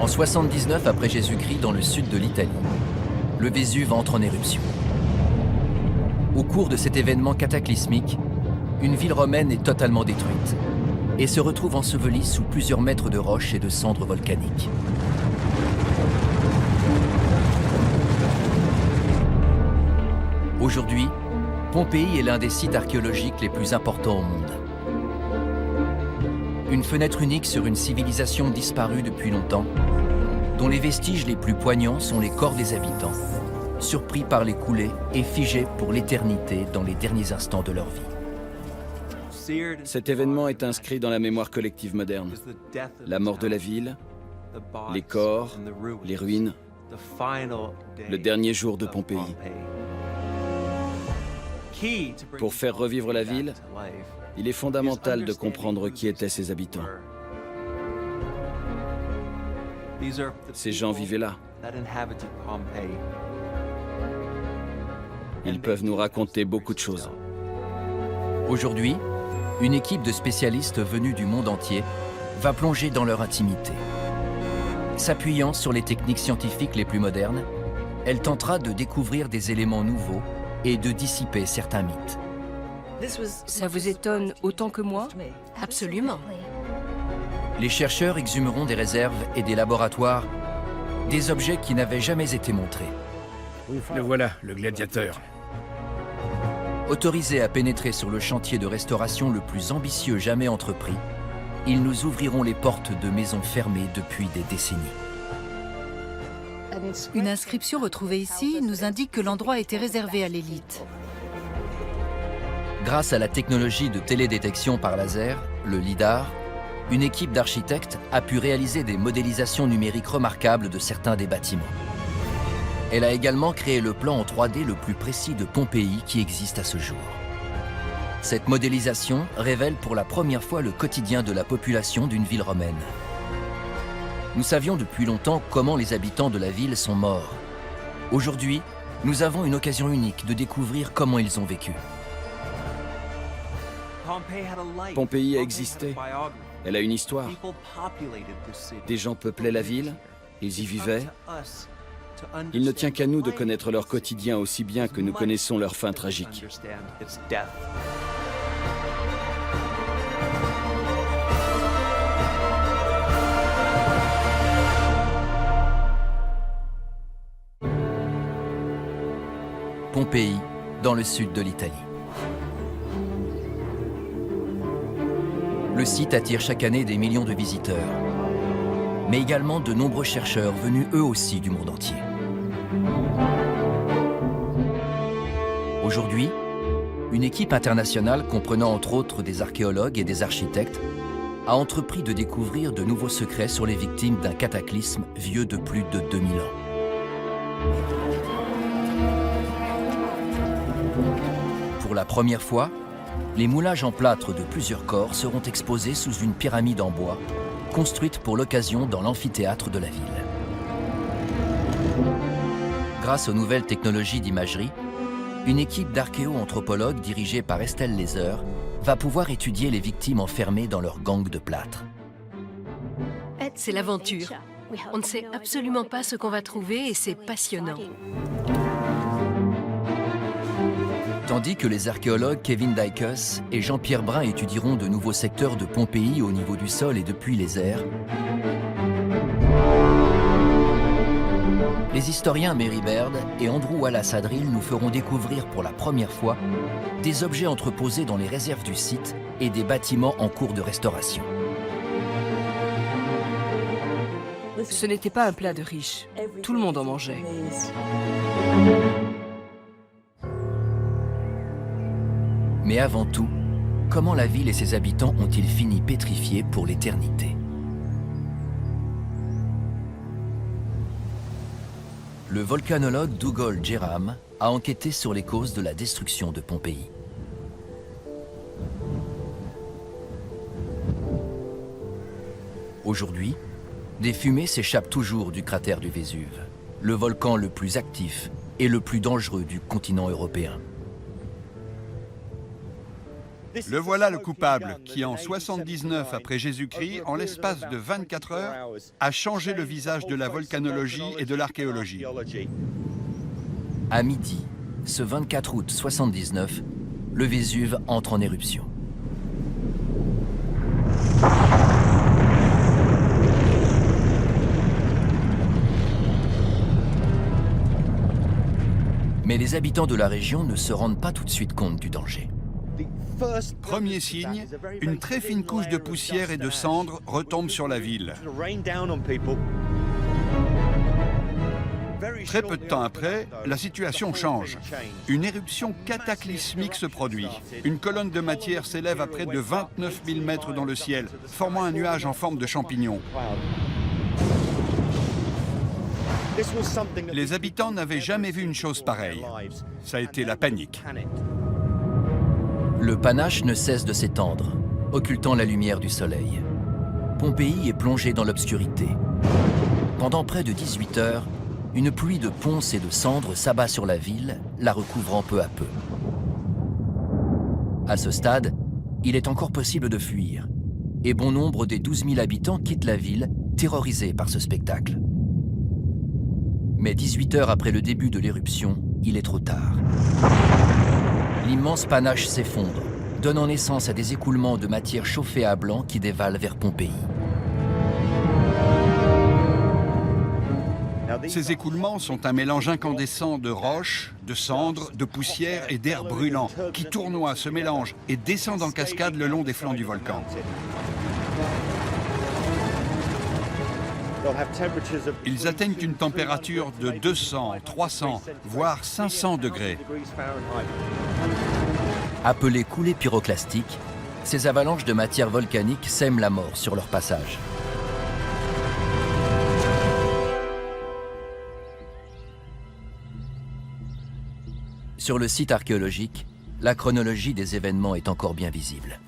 En 79 après Jésus-Christ, dans le sud de l'Italie, le Vésuve entre en éruption. Au cours de cet événement cataclysmique, une ville romaine est totalement détruite et se retrouve ensevelie sous plusieurs mètres de roches et de cendres volcaniques. Aujourd'hui, Pompéi est l'un des sites archéologiques les plus importants au monde. Une fenêtre unique sur une civilisation disparue depuis longtemps, dont les vestiges les plus poignants sont les corps des habitants, surpris par les coulées et figés pour l'éternité dans les derniers instants de leur vie. Cet événement est inscrit dans la mémoire collective moderne. La mort de la ville, les corps, les ruines, le dernier jour de Pompéi. Pour faire revivre la ville, il est fondamental de comprendre qui étaient ses habitants. Ces gens vivaient là. Ils peuvent nous raconter beaucoup de choses. Aujourd'hui, une équipe de spécialistes venus du monde entier va plonger dans leur intimité. S'appuyant sur les techniques scientifiques les plus modernes, elle tentera de découvrir des éléments nouveaux et de dissiper certains mythes. Ça vous étonne autant que moi? Absolument. Les chercheurs exhumeront des réserves et des laboratoires des objets qui n'avaient jamais été montrés. Le voilà, le gladiateur. Autorisés à pénétrer sur le chantier de restauration le plus ambitieux jamais entrepris, ils nous ouvriront les portes de maisons fermées depuis des décennies. Une inscription retrouvée ici nous indique que l'endroit était réservé à l'élite. Grâce à la technologie de télédétection par laser, le LIDAR, une équipe d'architectes a pu réaliser des modélisations numériques remarquables de certains des bâtiments. Elle a également créé le plan en 3D le plus précis de Pompéi qui existe à ce jour. Cette modélisation révèle pour la première fois le quotidien de la population d'une ville romaine. Nous savions depuis longtemps comment les habitants de la ville sont morts. Aujourd'hui, nous avons une occasion unique de découvrir comment ils ont vécu. Pompéi a existé. Elle a une histoire. Des gens peuplaient la ville, ils y vivaient. Il ne tient qu'à nous de connaître leur quotidien aussi bien que nous connaissons leur fin tragique. Pompéi, dans le sud de l'Italie. Le site attire chaque année des millions de visiteurs, mais également de nombreux chercheurs venus eux aussi du monde entier. Aujourd'hui, une équipe internationale comprenant entre autres des archéologues et des architectes a entrepris de découvrir de nouveaux secrets sur les victimes d'un cataclysme vieux de plus de 2000 ans. Pour la première fois, les moulages en plâtre de plusieurs corps seront exposés sous une pyramide en bois, construite pour l'occasion dans l'amphithéâtre de la ville. Grâce aux nouvelles technologies d'imagerie, une équipe d'archéo-anthropologues dirigée par Estelle Lézer va pouvoir étudier les victimes enfermées dans leur gangue de plâtre. C'est l'aventure. On ne sait absolument pas ce qu'on va trouver et c'est passionnant. Tandis que les archéologues Kevin Dykes et Jean-Pierre Brun étudieront de nouveaux secteurs de Pompéi au niveau du sol et depuis les airs, les historiens Mary Baird et Andrew Wallace Adrill nous feront découvrir pour la première fois des objets entreposés dans les réserves du site et des bâtiments en cours de restauration. Ce n'était pas un plat de riche. Tout le monde en mangeait. Mais avant tout, comment la ville et ses habitants ont-ils fini pétrifiés pour l'éternité? Le volcanologue Dougal Jerram a enquêté sur les causes de la destruction de Pompéi. Aujourd'hui, des fumées s'échappent toujours du cratère du Vésuve, le volcan le plus actif et le plus dangereux du continent européen. Le voilà le coupable qui, en 79 après Jésus-Christ, en l'espace de 24 heures, a changé le visage de la volcanologie et de l'archéologie. À midi, ce 24 août 79, le Vésuve entre en éruption. Mais les habitants de la région ne se rendent pas tout de suite compte du danger. Premier signe, une très fine couche de poussière et de cendres retombe sur la ville. Très peu de temps après, la situation change. Une éruption cataclysmique se produit. Une colonne de matière s'élève à près de 29 000 mètres dans le ciel, formant un nuage en forme de champignon. Les habitants n'avaient jamais vu une chose pareille. Ça a été la panique. Le panache ne cesse de s'étendre, occultant la lumière du soleil. Pompéi est plongée dans l'obscurité. Pendant près de 18 heures, une pluie de ponce et de cendres s'abat sur la ville, la recouvrant peu à peu. À ce stade, il est encore possible de fuir, et bon nombre des 12 000 habitants quittent la ville, terrorisés par ce spectacle. Mais 18 heures après le début de l'éruption, il est trop tard. L'immense panache s'effondre, donnant naissance à des écoulements de matière chauffée à blanc qui dévalent vers Pompéi. Ces écoulements sont un mélange incandescent de roches, de cendres, de poussière et d'air brûlant qui tournoient, se mélangent et descendent en cascade le long des flancs du volcan. Ils atteignent une température de 200, 300, voire 500 degrés. Appelées coulées pyroclastiques, ces avalanches de matière volcanique sèment la mort sur leur passage. Sur le site archéologique, la chronologie des événements est encore bien visible.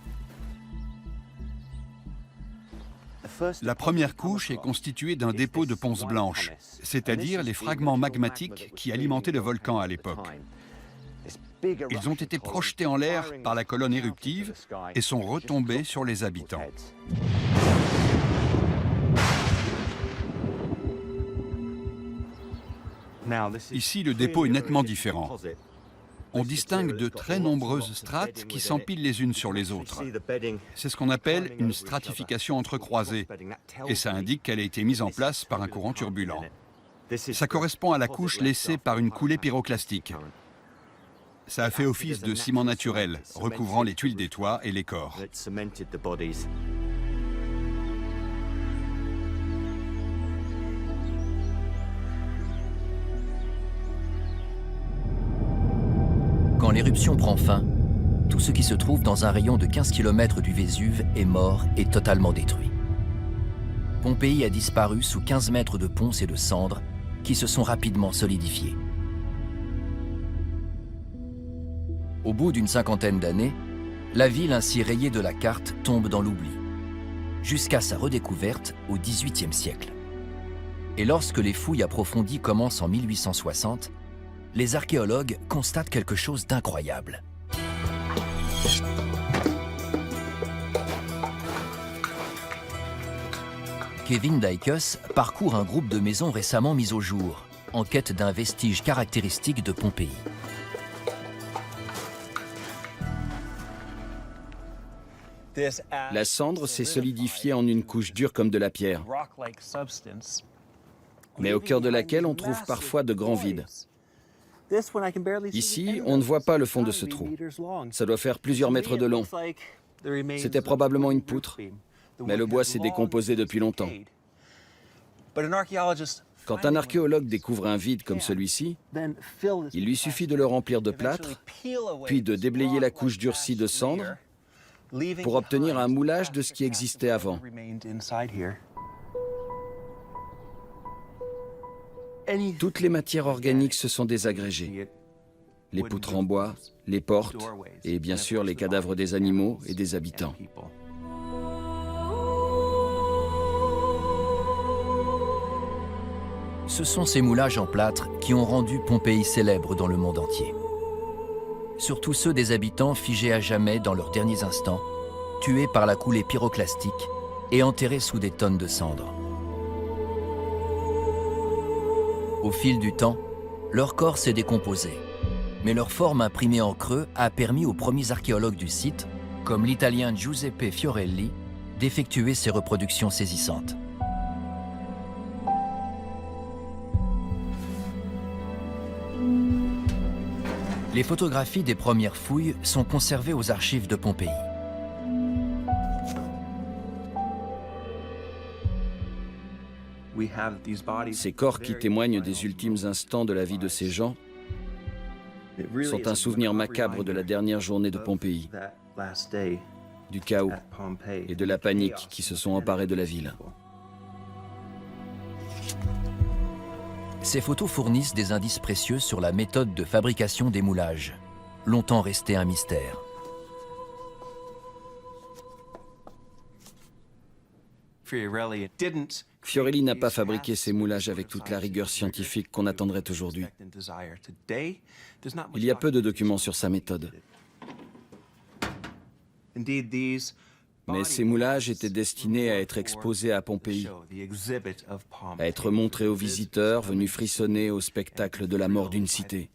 La première couche est constituée d'un dépôt de ponce blanche, c'est-à-dire les fragments magmatiques qui alimentaient le volcan à l'époque. Ils ont été projetés en l'air par la colonne éruptive et sont retombés sur les habitants. Ici, le dépôt est nettement différent. On distingue de très nombreuses strates qui s'empilent les unes sur les autres. C'est ce qu'on appelle une stratification entrecroisée, et ça indique qu'elle a été mise en place par un courant turbulent. Ça correspond à la couche laissée par une coulée pyroclastique. Ça a fait office de ciment naturel, recouvrant les tuiles des toits et les corps. Quand l'éruption prend fin, tout ce qui se trouve dans un rayon de 15 km du Vésuve est mort et totalement détruit. Pompéi a disparu sous 15 mètres de ponce et de cendres qui se sont rapidement solidifiés. Au bout d'une cinquantaine d'années, la ville ainsi rayée de la carte tombe dans l'oubli, jusqu'à sa redécouverte au XVIIIe siècle. Et lorsque les fouilles approfondies commencent en 1860, les archéologues constatent quelque chose d'incroyable. Kevin Dykes parcourt un groupe de maisons récemment mises au jour, en quête d'un vestige caractéristique de Pompéi. La cendre s'est solidifiée en une couche dure comme de la pierre, mais au cœur de laquelle on trouve parfois de grands vides. Ici, on ne voit pas le fond de ce trou. Ça doit faire plusieurs mètres de long. C'était probablement une poutre, mais le bois s'est décomposé depuis longtemps. Quand un archéologue découvre un vide comme celui-ci, il lui suffit de le remplir de plâtre, puis de déblayer la couche durcie de cendre pour obtenir un moulage de ce qui existait avant. Toutes les matières organiques se sont désagrégées. Les poutres en bois, les portes et bien sûr les cadavres des animaux et des habitants. Ce sont ces moulages en plâtre qui ont rendu Pompéi célèbre dans le monde entier. surtout ceux des habitants figés à jamais dans leurs derniers instants, tués par la coulée pyroclastique et enterrés sous des tonnes de cendres. Au fil du temps, leur corps s'est décomposé, mais leur forme imprimée en creux a permis aux premiers archéologues du site, comme l'Italien Giuseppe Fiorelli, d'effectuer ces reproductions saisissantes. Les photographies des premières fouilles sont conservées aux archives de Pompéi. Ces corps qui témoignent des ultimes instants de la vie de ces gens sont un souvenir macabre de la dernière journée de Pompéi, du chaos et de la panique qui se sont emparés de la ville. Ces photos fournissent des indices précieux sur la méthode de fabrication des moulages, longtemps resté un mystère. Fiorelli n'a pas fabriqué ces moulages avec toute la rigueur scientifique qu'on attendrait aujourd'hui. Il y a peu de documents sur sa méthode. Mais ces moulages étaient destinés à être exposés à Pompéi, à être montrés aux visiteurs venus frissonner au spectacle de la mort d'une cité.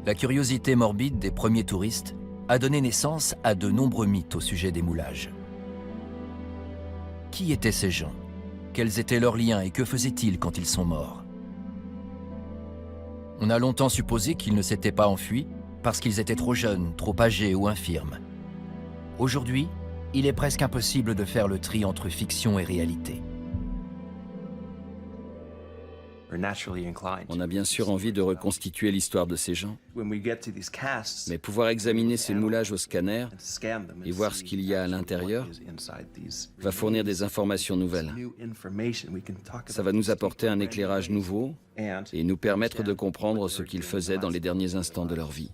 La curiosité morbide des premiers touristes a donné naissance à de nombreux mythes au sujet des moulages. Qui étaient ces gens? Quels étaient leurs liens et que faisaient-ils quand ils sont morts? On a longtemps supposé qu'ils ne s'étaient pas enfuis parce qu'ils étaient trop jeunes, trop âgés ou infirmes. Aujourd'hui, il est presque impossible de faire le tri entre fiction et réalité. On a bien sûr envie de reconstituer l'histoire de ces gens, mais pouvoir examiner ces moulages au scanner et voir ce qu'il y a à l'intérieur va fournir des informations nouvelles. Ça va nous apporter un éclairage nouveau et nous permettre de comprendre ce qu'ils faisaient dans les derniers instants de leur vie.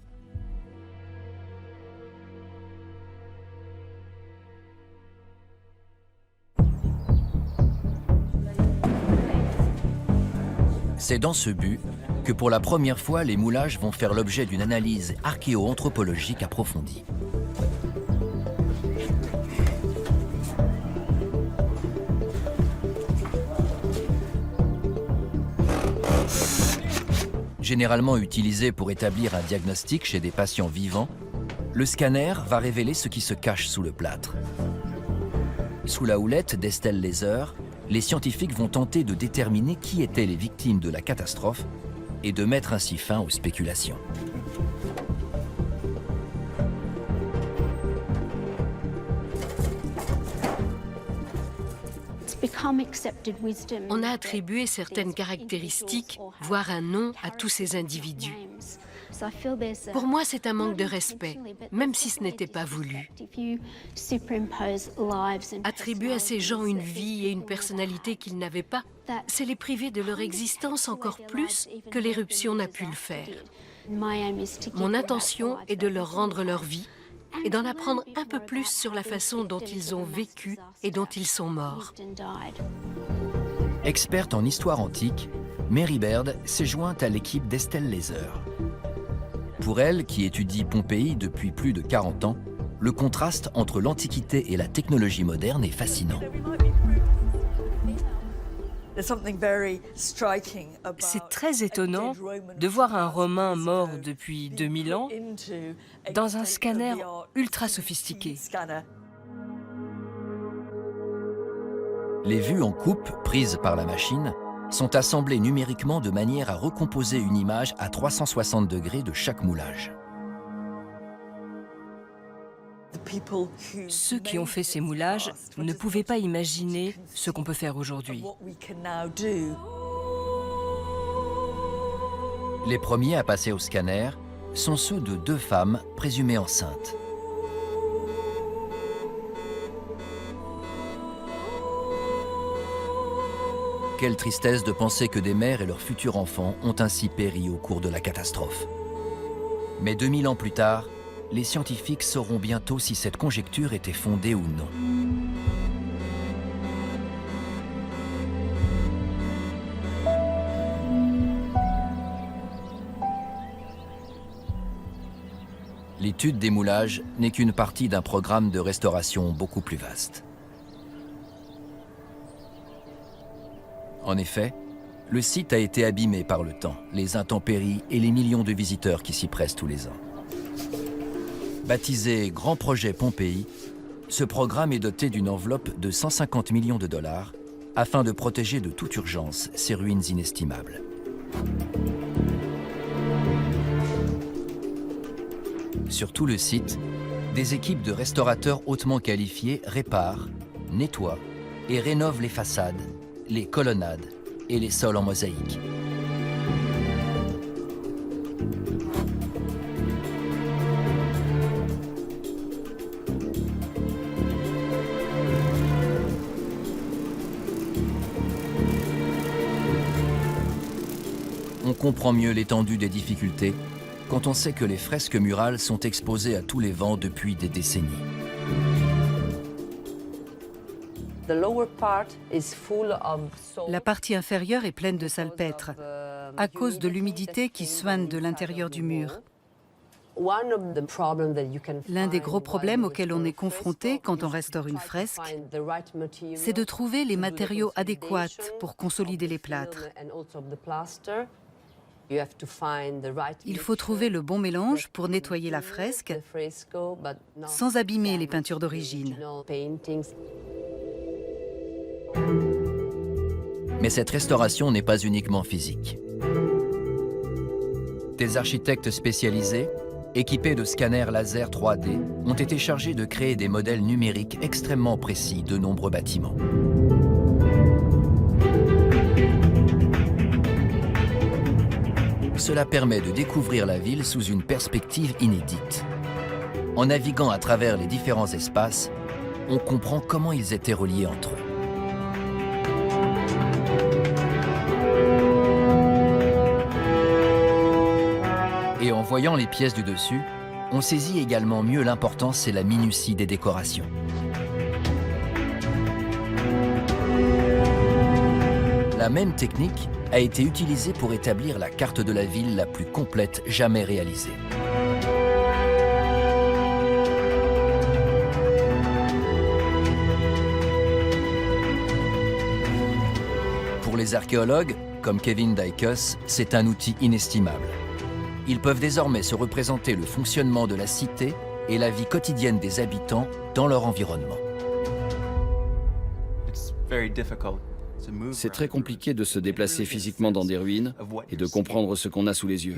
C'est dans ce but que pour la première fois, les moulages vont faire l'objet d'une analyse archéo-anthropologique approfondie. Généralement utilisé pour établir un diagnostic chez des patients vivants, le scanner va révéler ce qui se cache sous le plâtre. Sous la houlette d'Estelle Laser, les scientifiques vont tenter de déterminer qui étaient les victimes de la catastrophe et de mettre ainsi fin aux spéculations. On a attribué certaines caractéristiques, voire un nom, à tous ces individus. Pour moi, c'est un manque de respect, même si ce n'était pas voulu. Attribuer à ces gens une vie et une personnalité qu'ils n'avaient pas, c'est les priver de leur existence encore plus que l'éruption n'a pu le faire. Mon intention est de leur rendre leur vie et d'en apprendre un peu plus sur la façon dont ils ont vécu et dont ils sont morts. Experte en histoire antique, Mary Baird s'est jointe à l'équipe d'Estelle Laser. Pour elle, qui étudie Pompéi depuis plus de 40 ans, le contraste entre l'Antiquité et la technologie moderne est fascinant. C'est très étonnant de voir un Romain mort depuis 2000 ans dans un scanner ultra sophistiqué. Les vues en coupe, prises par la machine, sont assemblées numériquement de manière à recomposer une image à 360 degrés de chaque moulage. Ceux qui ont fait ces moulages ne pouvaient pas imaginer ce qu'on peut faire aujourd'hui. Les premiers à passer au scanner sont ceux de 2 femmes présumées enceintes. Quelle tristesse de penser que des mères et leurs futurs enfants ont ainsi péri au cours de la catastrophe. Mais 2000 ans plus tard, les scientifiques sauront bientôt si cette conjecture était fondée ou non. L'étude des moulages n'est qu'une partie d'un programme de restauration beaucoup plus vaste. En effet, le site a été abîmé par le temps, les intempéries et les millions de visiteurs qui s'y pressent tous les ans. Baptisé Grand Projet Pompéi, ce programme est doté d'une enveloppe de 150 millions de dollars afin de protéger de toute urgence ces ruines inestimables. Sur tout le site, des équipes de restaurateurs hautement qualifiés réparent, nettoient et rénovent les façades, les colonnades et les sols en mosaïque. On comprend mieux l'étendue des difficultés quand on sait que les fresques murales sont exposées à tous les vents depuis des décennies. La partie inférieure est pleine de salpêtre à cause de l'humidité qui soigne de l'intérieur du mur. L'un des gros problèmes auxquels on est confronté quand on restaure une fresque, c'est de trouver les matériaux adéquats pour consolider les plâtres. Il faut trouver le bon mélange pour nettoyer la fresque sans abîmer les peintures d'origine. Mais cette restauration n'est pas uniquement physique. Des architectes spécialisés, équipés de scanners laser 3D, ont été chargés de créer des modèles numériques extrêmement précis de nombreux bâtiments. Cela permet de découvrir la ville sous une perspective inédite. En naviguant à travers les différents espaces, on comprend comment ils étaient reliés entre eux. Et en voyant les pièces du dessus, on saisit également mieux l'importance et la minutie des décorations. La même technique a été utilisée pour établir la carte de la ville la plus complète jamais réalisée. Pour les archéologues, comme Kevin Daikus, c'est un outil inestimable. Ils peuvent désormais se représenter le fonctionnement de la cité et la vie quotidienne des habitants dans leur environnement. C'est très compliqué de se déplacer physiquement dans des ruines et de comprendre ce qu'on a sous les yeux.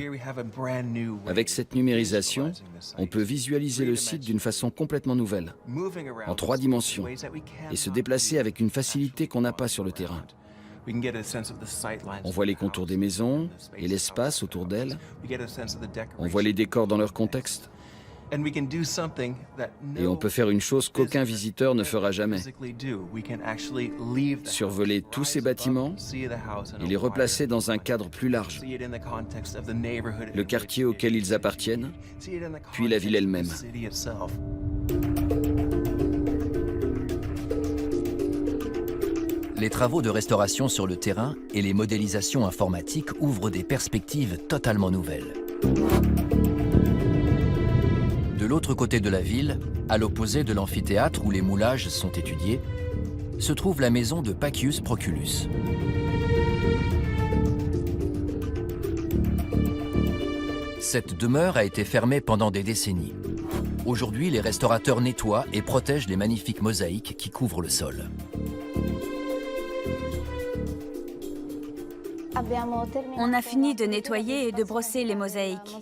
Avec cette numérisation, on peut visualiser le site d'une façon complètement nouvelle, en 3 dimensions, et se déplacer avec une facilité qu'on n'a pas sur le terrain. On voit les contours des maisons et l'espace autour d'elles. On voit les décors dans leur contexte. Et on peut faire une chose qu'aucun visiteur ne fera jamais. Survoler tous ces bâtiments et les replacer dans un cadre plus large. Le quartier auquel ils appartiennent, puis la ville elle-même. Les travaux de restauration sur le terrain et les modélisations informatiques ouvrent des perspectives totalement nouvelles. De l'autre côté de la ville, à l'opposé de l'amphithéâtre où les moulages sont étudiés, se trouve la maison de Pacius Proculus. Cette demeure a été fermée pendant des décennies. Aujourd'hui, les restaurateurs nettoient et protègent les magnifiques mosaïques qui couvrent le sol. On a fini de nettoyer et de brosser les mosaïques.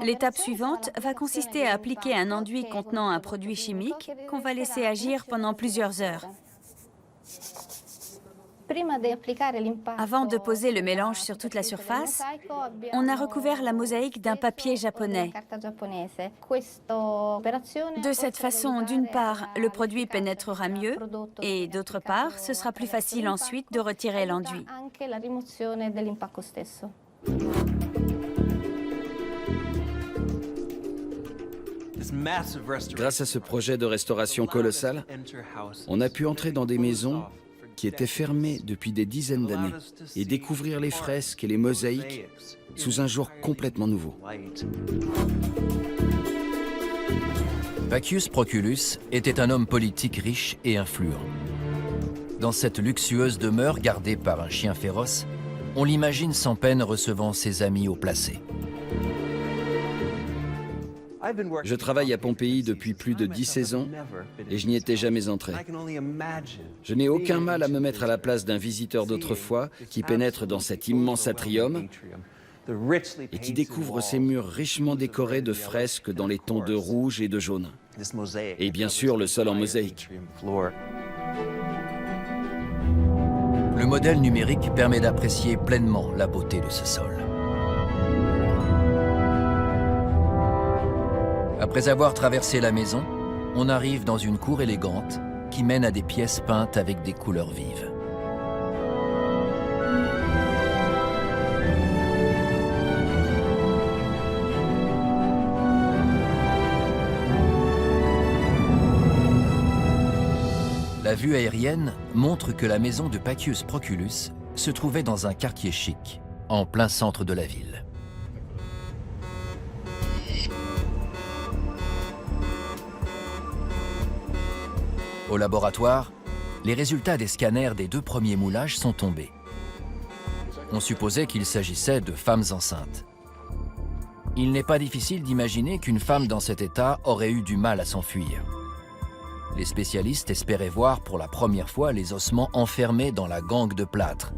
L'étape suivante va consister à appliquer un enduit contenant un produit chimique qu'on va laisser agir pendant plusieurs heures. Avant de poser le mélange sur toute la surface, on a recouvert la mosaïque d'un papier japonais. De cette façon, d'une part, le produit pénétrera mieux et d'autre part, ce sera plus facile ensuite de retirer l'enduit. Grâce à ce projet de restauration colossal, on a pu entrer dans des maisons qui étaient fermées depuis des dizaines d'années et découvrir les fresques et les mosaïques sous un jour complètement nouveau. Pacius Proculus était un homme politique riche et influent. Dans cette luxueuse demeure gardée par un chien féroce, on l'imagine sans peine recevant ses amis haut placés. Je travaille à Pompéi depuis plus de 10 saisons et je n'y étais jamais entré. Je n'ai aucun mal à me mettre à la place d'un visiteur d'autrefois qui pénètre dans cet immense atrium et qui découvre ces murs richement décorés de fresques dans les tons de rouge et de jaune. Et bien sûr, le sol en mosaïque. Le modèle numérique permet d'apprécier pleinement la beauté de ce sol. Après avoir traversé la maison, on arrive dans une cour élégante qui mène à des pièces peintes avec des couleurs vives. La vue aérienne montre que la maison de Pacius Proculus se trouvait dans un quartier chic, en plein centre de la ville. Au laboratoire, les résultats des scanners des 2 premiers moulages sont tombés. On supposait qu'il s'agissait de femmes enceintes. Il n'est pas difficile d'imaginer qu'une femme dans cet état aurait eu du mal à s'enfuir. Les spécialistes espéraient voir pour la première fois les ossements enfermés dans la gangue de plâtre.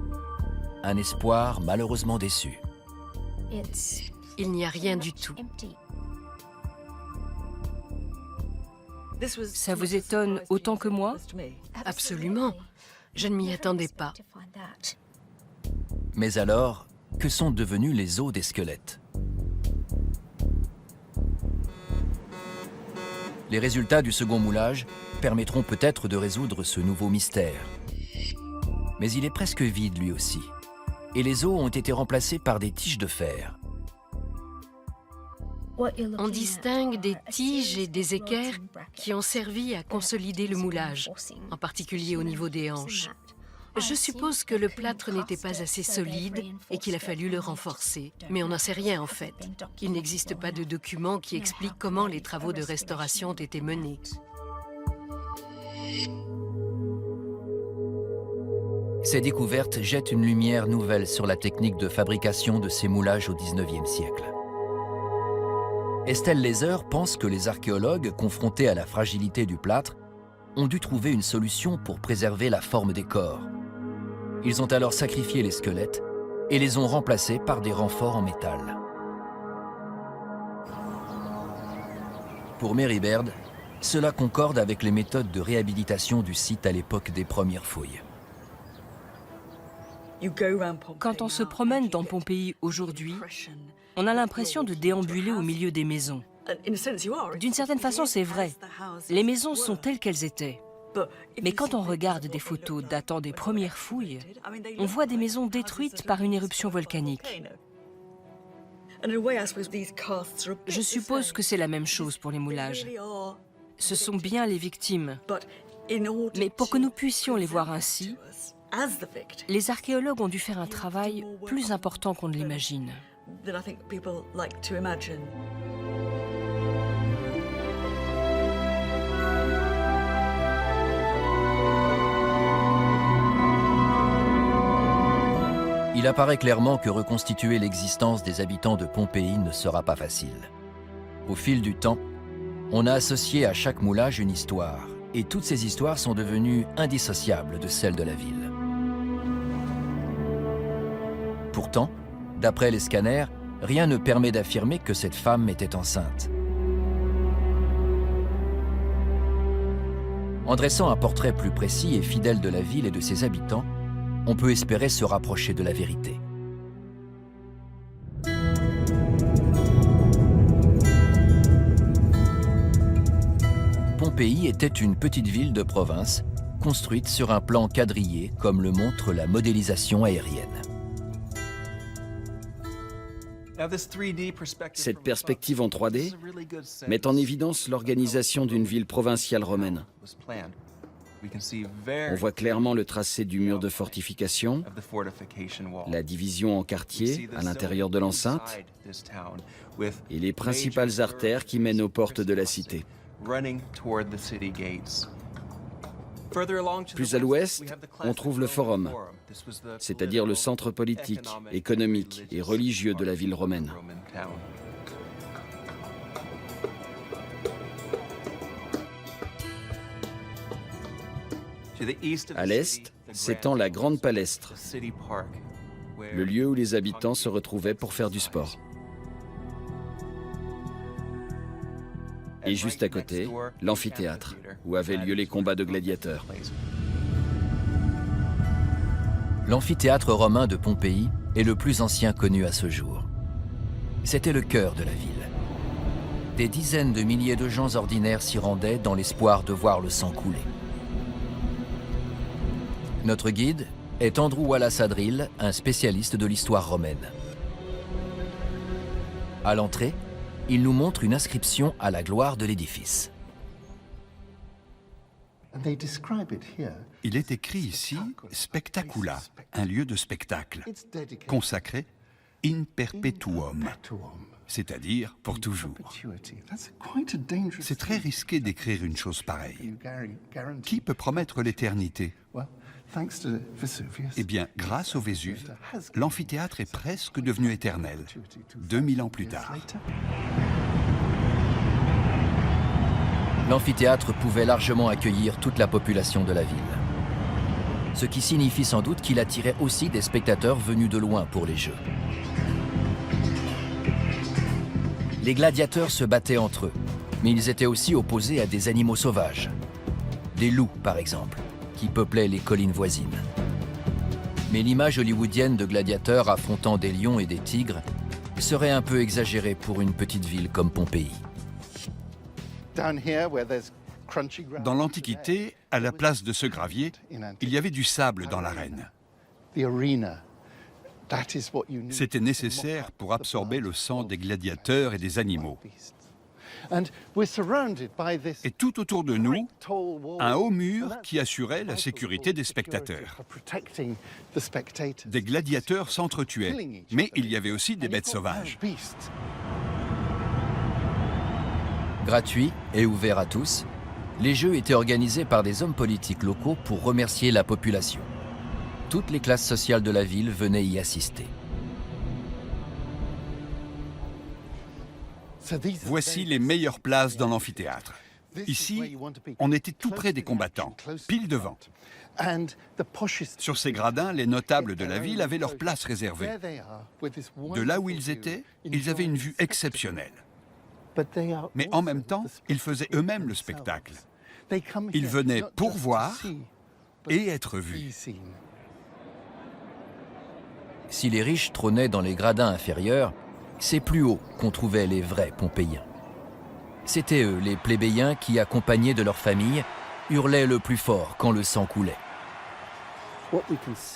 Un espoir malheureusement déçu. Il n'y a rien du tout. Ça vous étonne autant que moi? Absolument. Je ne m'y attendais pas. Mais alors, que sont devenus les os des squelettes? Les résultats du second moulage permettront peut-être de résoudre ce nouveau mystère. Mais il est presque vide lui aussi. Et les os ont été remplacés par des tiges de fer. On distingue des tiges et des équerres qui ont servi à consolider le moulage, en particulier au niveau des hanches. Je suppose que le plâtre n'était pas assez solide et qu'il a fallu le renforcer. Mais on n'en sait rien en fait. Il n'existe pas de document qui explique comment les travaux de restauration ont été menés. Ces découvertes jettent une lumière nouvelle sur la technique de fabrication de ces moulages au XIXe siècle. Estelle Leiser pense que les archéologues, confrontés à la fragilité du plâtre, ont dû trouver une solution pour préserver la forme des corps. Ils ont alors sacrifié les squelettes et les ont remplacés par des renforts en métal. Pour Mary Baird, cela concorde avec les méthodes de réhabilitation du site à l'époque des premières fouilles. Quand on se promène dans Pompéi aujourd'hui, on a l'impression de déambuler au milieu des maisons. D'une certaine façon, c'est vrai. Les maisons sont telles qu'elles étaient. Mais quand on regarde des photos datant des premières fouilles, on voit des maisons détruites par une éruption volcanique. Je suppose que c'est la même chose pour les moulages. Ce sont bien les victimes. Mais pour que nous puissions les voir ainsi, les archéologues ont dû faire un travail plus important qu'on ne l'imagine. Il apparaît clairement que reconstituer l'existence des habitants de Pompéi ne sera pas facile. Au fil du temps, on a associé à chaque moulage une histoire, et toutes ces histoires sont devenues indissociables de celles de la ville. Pourtant, d'après les scanners, rien ne permet d'affirmer que cette femme était enceinte. En dressant un portrait plus précis et fidèle de la ville et de ses habitants, on peut espérer se rapprocher de la vérité. Pompéi était une petite ville de province, construite sur un plan quadrillé, comme le montre la modélisation aérienne. Cette perspective en 3D met en évidence l'organisation d'une ville provinciale romaine. On voit clairement le tracé du mur de fortification, la division en quartiers à l'intérieur de l'enceinte et les principales artères qui mènent aux portes de la cité. Plus à l'ouest, on trouve le Forum, c'est-à-dire le centre politique, économique et religieux de la ville romaine. À l'est s'étend la Grande Palestre, le lieu où les habitants se retrouvaient pour faire du sport. Et juste à côté, l'amphithéâtre, où avaient lieu les combats de gladiateurs. L'amphithéâtre romain de Pompéi est le plus ancien connu à ce jour. C'était le cœur de la ville. Des dizaines de milliers de gens ordinaires s'y rendaient dans l'espoir de voir le sang couler. Notre guide est Andrew Wallace-Adrill, un spécialiste de l'histoire romaine. À l'entrée, il nous montre une inscription à la gloire de l'édifice. Il est écrit ici « Spectacula », un lieu de spectacle, consacré « in perpetuum », c'est-à-dire pour toujours. C'est très risqué d'écrire une chose pareille. Qui peut promettre l'éternité? Eh bien, grâce au Vésuve, l'amphithéâtre est presque devenu éternel, 2000 ans plus tard. L'amphithéâtre pouvait largement accueillir toute la population de la ville. Ce qui signifie sans doute qu'il attirait aussi des spectateurs venus de loin pour les Jeux. Les gladiateurs se battaient entre eux, mais ils étaient aussi opposés à des animaux sauvages. Des loups, par exemple, qui peuplaient les collines voisines. Mais l'image hollywoodienne de gladiateurs affrontant des lions et des tigres serait un peu exagérée pour une petite ville comme Pompéi. Dans l'Antiquité, à la place de ce gravier, il y avait du sable dans l'arène. C'était nécessaire pour absorber le sang des gladiateurs et des animaux. Et tout autour de nous, un haut mur qui assurait la sécurité des spectateurs. Des gladiateurs s'entretuaient, mais il y avait aussi des bêtes sauvages. Gratuits et ouverts à tous, les Jeux étaient organisés par des hommes politiques locaux pour remercier la population. Toutes les classes sociales de la ville venaient y assister. Voici les meilleures places dans l'amphithéâtre. Ici, on était tout près des combattants, pile devant. Sur ces gradins, les notables de la ville avaient leur place réservée. De là où ils étaient, ils avaient une vue exceptionnelle. Mais en même temps, ils faisaient eux-mêmes le spectacle. Ils venaient pour voir et être vus. Si les riches trônaient dans les gradins inférieurs, c'est plus haut qu'on trouvait les vrais Pompéiens. C'étaient eux, les plébéiens qui, accompagnés de leur famille, hurlaient le plus fort quand le sang coulait.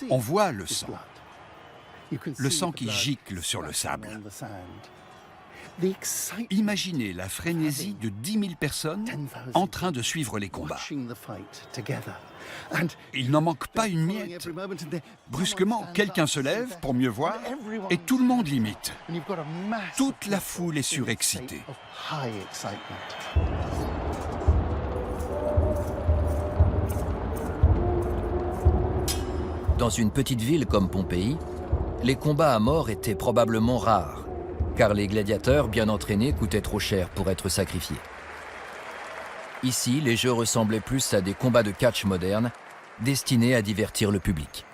On voit le sang qui gicle sur le sable. Imaginez la frénésie de 10 000 personnes en train de suivre les combats. Il n'en manque pas une miette. Brusquement, quelqu'un se lève pour mieux voir et tout le monde l'imite. Toute la foule est surexcitée. Dans une petite ville comme Pompéi, les combats à mort étaient probablement rares, car les gladiateurs bien entraînés coûtaient trop cher pour être sacrifiés. Ici, les jeux ressemblaient plus à des combats de catch modernes, destinés à divertir le public.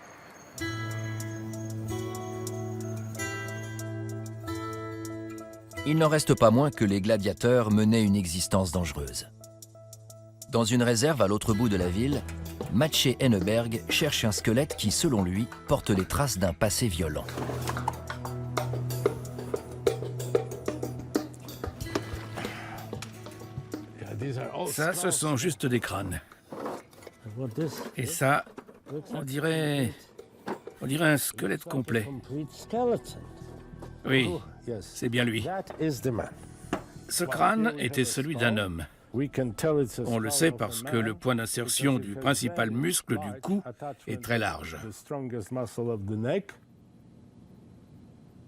Il n'en reste pas moins que les gladiateurs menaient une existence dangereuse. Dans une réserve à l'autre bout de la ville, Maciej Henneberg cherche un squelette qui, selon lui, porte les traces d'un passé violent. Ça, ce sont juste des crânes. Et ça, on dirait un squelette complet. Oui, C'est bien lui. Ce crâne était celui d'un homme. On le sait parce que le point d'insertion du principal muscle du cou est très large.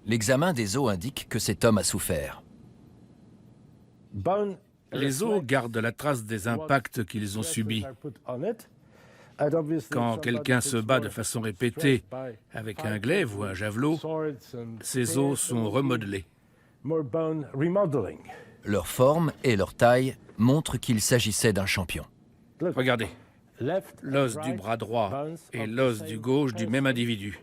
L'examen des os indique que cet homme a souffert. Les os gardent la trace des impacts qu'ils ont subis. Quand quelqu'un se bat de façon répétée avec un glaive ou un javelot, ses os sont remodelés. Leur forme et leur taille montrent qu'il s'agissait d'un champion. Regardez, l'os du bras droit et l'os du gauche du même individu.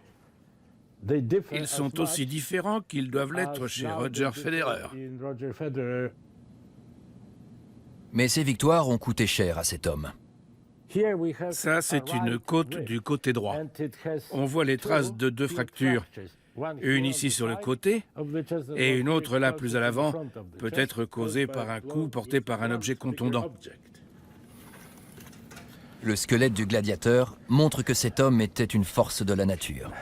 Ils sont aussi différents qu'ils doivent l'être chez Roger Federer. Mais ces victoires ont coûté cher à cet homme. Ça, c'est une côte du côté droit. On voit les traces de 2 fractures. Une ici sur le côté et une autre là plus à l'avant, peut-être causée par un coup porté par un objet contondant. Le squelette du gladiateur montre que cet homme était une force de la nature.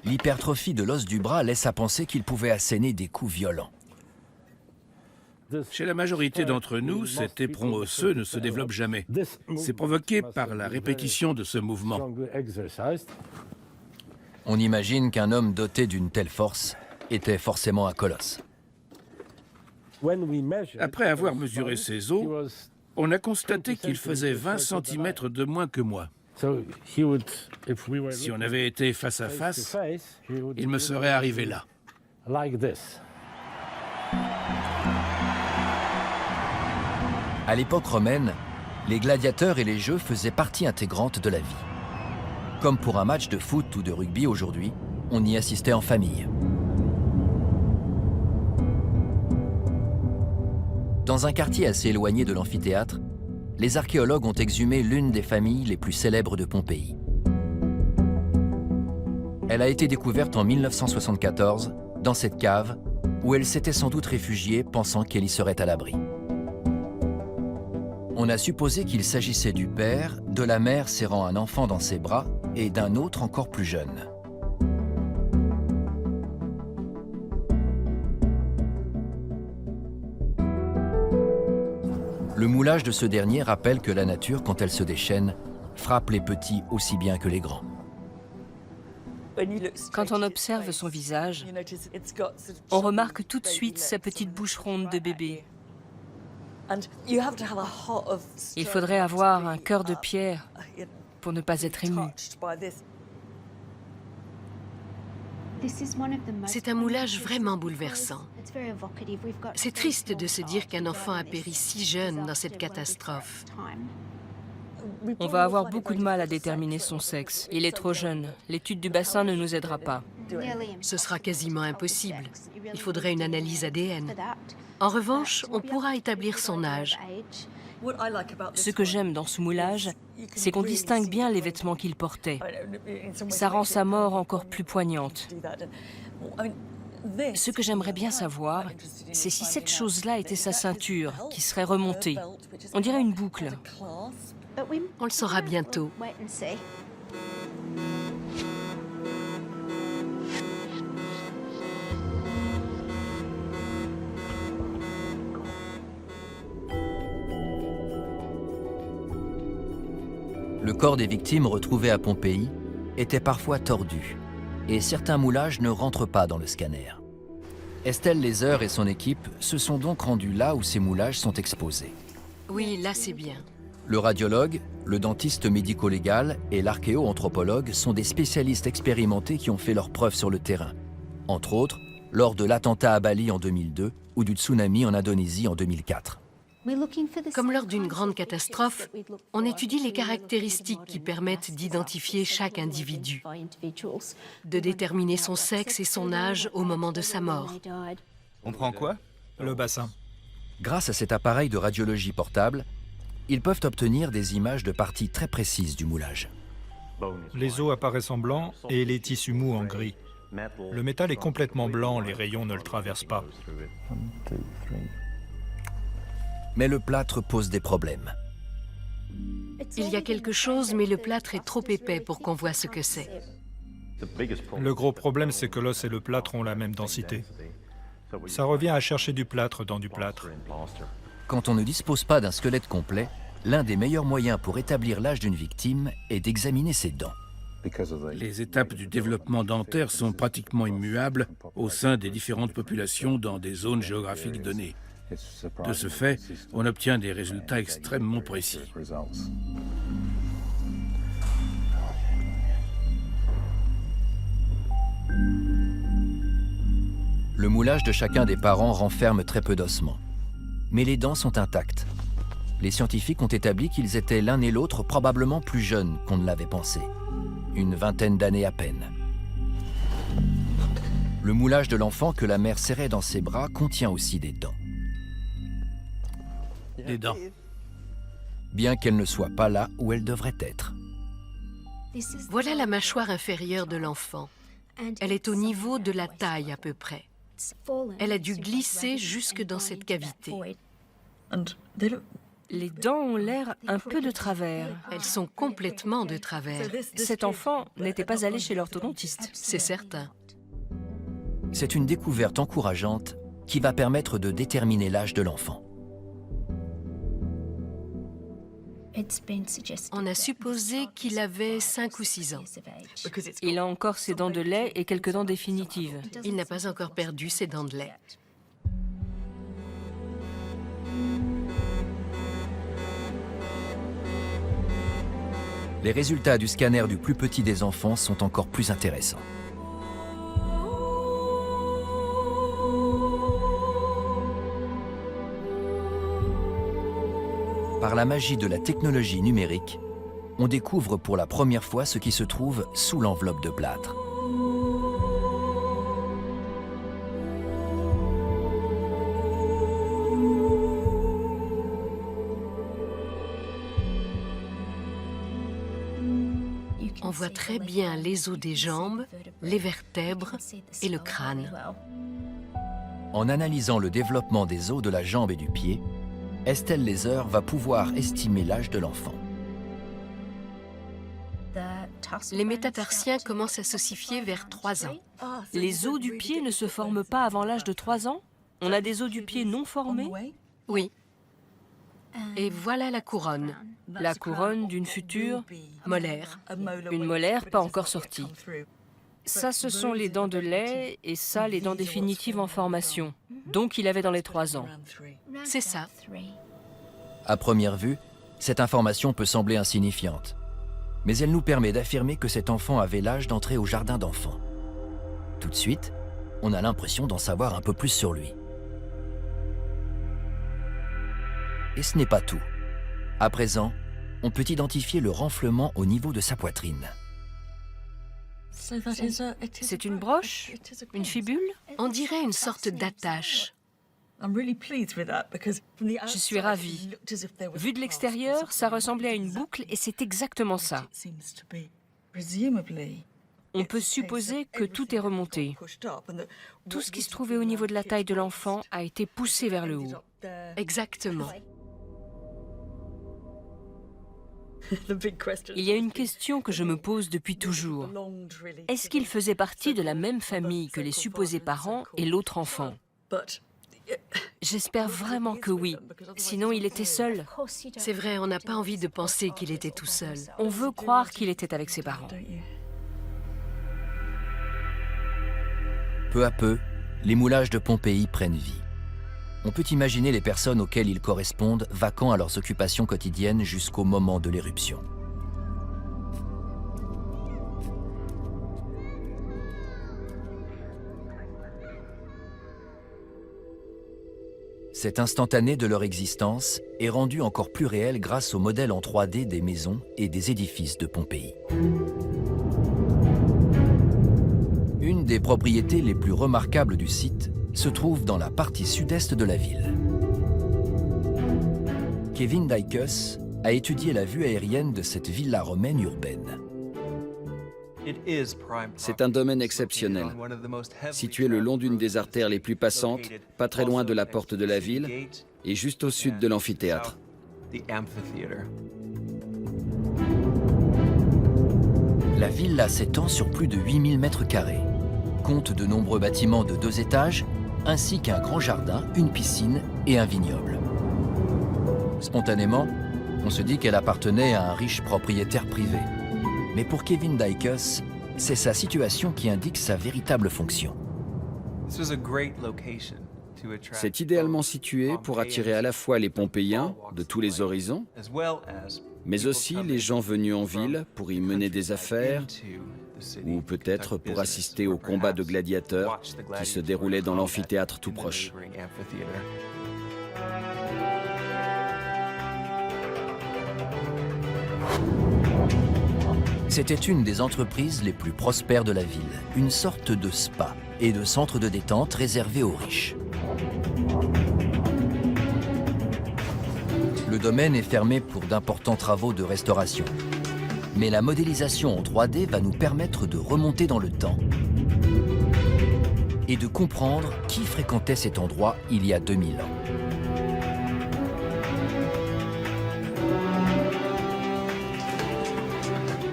L'hypertrophie de l'os du bras laisse à penser qu'il pouvait asséner des coups violents. Chez la majorité d'entre nous, cet éperon osseux ne se développe jamais. C'est provoqué par la répétition de ce mouvement. On imagine qu'un homme doté d'une telle force était forcément un colosse. Après avoir mesuré ses os, on a constaté qu'il faisait 20 cm de moins que moi. Si on avait été face à face, il me serait arrivé là. À l'époque romaine, les gladiateurs et les jeux faisaient partie intégrante de la vie. Comme pour un match de foot ou de rugby aujourd'hui, on y assistait en famille. Dans un quartier assez éloigné de l'amphithéâtre, les archéologues ont exhumé l'une des familles les plus célèbres de Pompéi. Elle a été découverte en 1974 dans cette cave où elle s'était sans doute réfugiée pensant qu'elle y serait à l'abri. On a supposé qu'il s'agissait du père, de la mère serrant un enfant dans ses bras et d'un autre encore plus jeune. Le moulage de ce dernier rappelle que la nature, quand elle se déchaîne, frappe les petits aussi bien que les grands. Quand on observe son visage, on remarque tout de suite sa petite bouche ronde de bébé. Il faudrait avoir un cœur de pierre pour ne pas être ému. C'est un moulage vraiment bouleversant. C'est triste de se dire qu'un enfant a péri si jeune dans cette catastrophe. On va avoir beaucoup de mal à déterminer son sexe. Il est trop jeune. L'étude du bassin ne nous aidera pas. Ce sera quasiment impossible. Il faudrait une analyse ADN. En revanche, on pourra établir son âge. Ce que j'aime dans ce moulage, c'est qu'on distingue bien les vêtements qu'il portait. Ça rend sa mort encore plus poignante. Ce que j'aimerais bien savoir, c'est si cette chose-là était sa ceinture, qui serait remontée. On dirait une boucle. On le saura bientôt. Le corps des victimes retrouvées à Pompéi était parfois tordu, et certains moulages ne rentrent pas dans le scanner. Estelle Lézeur et son équipe se sont donc rendus là où ces moulages sont exposés. Oui, là c'est bien. Le radiologue, le dentiste médico-légal et l'archéo-anthropologue sont des spécialistes expérimentés qui ont fait leurs preuves sur le terrain, entre autres lors de l'attentat à Bali en 2002 ou du tsunami en Indonésie en 2004. Comme lors d'une grande catastrophe, on étudie les caractéristiques qui permettent d'identifier chaque individu, de déterminer son sexe et son âge au moment de sa mort. On prend quoi? Le bassin. Grâce à cet appareil de radiologie portable, ils peuvent obtenir des images de parties très précises du moulage. Les os apparaissent en blanc et les tissus mous en gris. Le métal est complètement blanc, les rayons ne le traversent pas. Mais le plâtre pose des problèmes. Il y a quelque chose, mais le plâtre est trop épais pour qu'on voit ce que c'est. Le gros problème, c'est que l'os et le plâtre ont la même densité. Ça revient à chercher du plâtre dans du plâtre. Quand on ne dispose pas d'un squelette complet, l'un des meilleurs moyens pour établir l'âge d'une victime est d'examiner ses dents. Les étapes du développement dentaire sont pratiquement immuables au sein des différentes populations dans des zones géographiques données. De ce fait, on obtient des résultats extrêmement précis. Le moulage de chacun des parents renferme très peu d'ossements. Mais les dents sont intactes. Les scientifiques ont établi qu'ils étaient l'un et l'autre probablement plus jeunes qu'on ne l'avait pensé. Une vingtaine d'années à peine. Le moulage de l'enfant que la mère serrait dans ses bras contient aussi des dents. Des dents. Bien qu'elles ne soient pas là où elles devraient être. Voilà la mâchoire inférieure de l'enfant. Elle est au niveau de la taille à peu près. Elle a dû glisser jusque dans cette cavité. Les dents ont l'air un peu de travers. Elles sont complètement de travers. Cet enfant n'était pas allé chez l'orthodontiste. C'est certain. C'est une découverte encourageante qui va permettre de déterminer l'âge de l'enfant. On a supposé qu'il avait 5 ou 6 ans. Il a encore ses dents de lait et quelques dents définitives. Il n'a pas encore perdu ses dents de lait. Les résultats du scanner du plus petit des enfants sont encore plus intéressants. Par la magie de la technologie numérique, on découvre pour la première fois ce qui se trouve sous l'enveloppe de plâtre. On voit très bien les os des jambes, les vertèbres et le crâne. En analysant le développement des os de la jambe et du pied, Estelle Laser va pouvoir estimer l'âge de l'enfant. Les métatarsiens commencent à s'ossifier vers 3 ans. Les os du pied ne se forment pas avant l'âge de 3 ans? On a des os du pied non formés? Oui. Et voilà la couronne. La couronne d'une future molaire. Une molaire pas encore sortie. Ça, ce sont les dents de lait et ça, les dents définitives en formation. Donc, il avait dans les 3 ans. C'est ça. À première vue, cette information peut sembler insignifiante. Mais elle nous permet d'affirmer que cet enfant avait l'âge d'entrer au jardin d'enfants. Tout de suite, on a l'impression d'en savoir un peu plus sur lui. Et ce n'est pas tout. À présent, on peut identifier le renflement au niveau de sa poitrine. C'est une broche? Une fibule? On dirait une sorte d'attache. Je suis ravie. Vu de l'extérieur, ça ressemblait à une boucle et c'est exactement ça. On peut supposer que tout est remonté. Tout ce qui se trouvait au niveau de la taille de l'enfant a été poussé vers le haut. Exactement. Il y a une question que je me pose depuis toujours. Est-ce qu'il faisait partie de la même famille que les supposés parents et l'autre enfant? J'espère vraiment que oui. Sinon, il était seul. C'est vrai, on n'a pas envie de penser qu'il était tout seul. On veut croire qu'il était avec ses parents. Peu à peu, les moulages de Pompéi prennent vie. On peut imaginer les personnes auxquelles ils correspondent vaquant à leurs occupations quotidiennes jusqu'au moment de l'éruption. Cet instantané de leur existence est rendu encore plus réel grâce au modèle en 3D des maisons et des édifices de Pompéi. Une des propriétés les plus remarquables du site se trouve dans la partie sud-est de la ville. Kevin Daikus a étudié la vue aérienne de cette villa romaine urbaine. C'est un domaine exceptionnel, situé le long d'une des artères les plus passantes, pas très loin de la porte de la ville et juste au sud de l'amphithéâtre. La villa s'étend sur plus de 8000 mètres carrés, compte de nombreux bâtiments de 2 étages, ainsi qu'un grand jardin, une piscine et un vignoble. Spontanément, on se dit qu'elle appartenait à un riche propriétaire privé. Mais pour Kevin Dicus, c'est sa situation qui indique sa véritable fonction. C'est idéalement situé pour attirer à la fois les Pompéiens de tous les horizons, mais aussi les gens venus en ville pour y mener des affaires ou peut-être pour assister au combat de gladiateurs qui se déroulait dans l'amphithéâtre tout proche. C'était une des entreprises les plus prospères de la ville, une sorte de spa et de centre de détente réservé aux riches. Le domaine est fermé pour d'importants travaux de restauration. Mais la modélisation en 3D va nous permettre de remonter dans le temps et de comprendre qui fréquentait cet endroit il y a 2000 ans.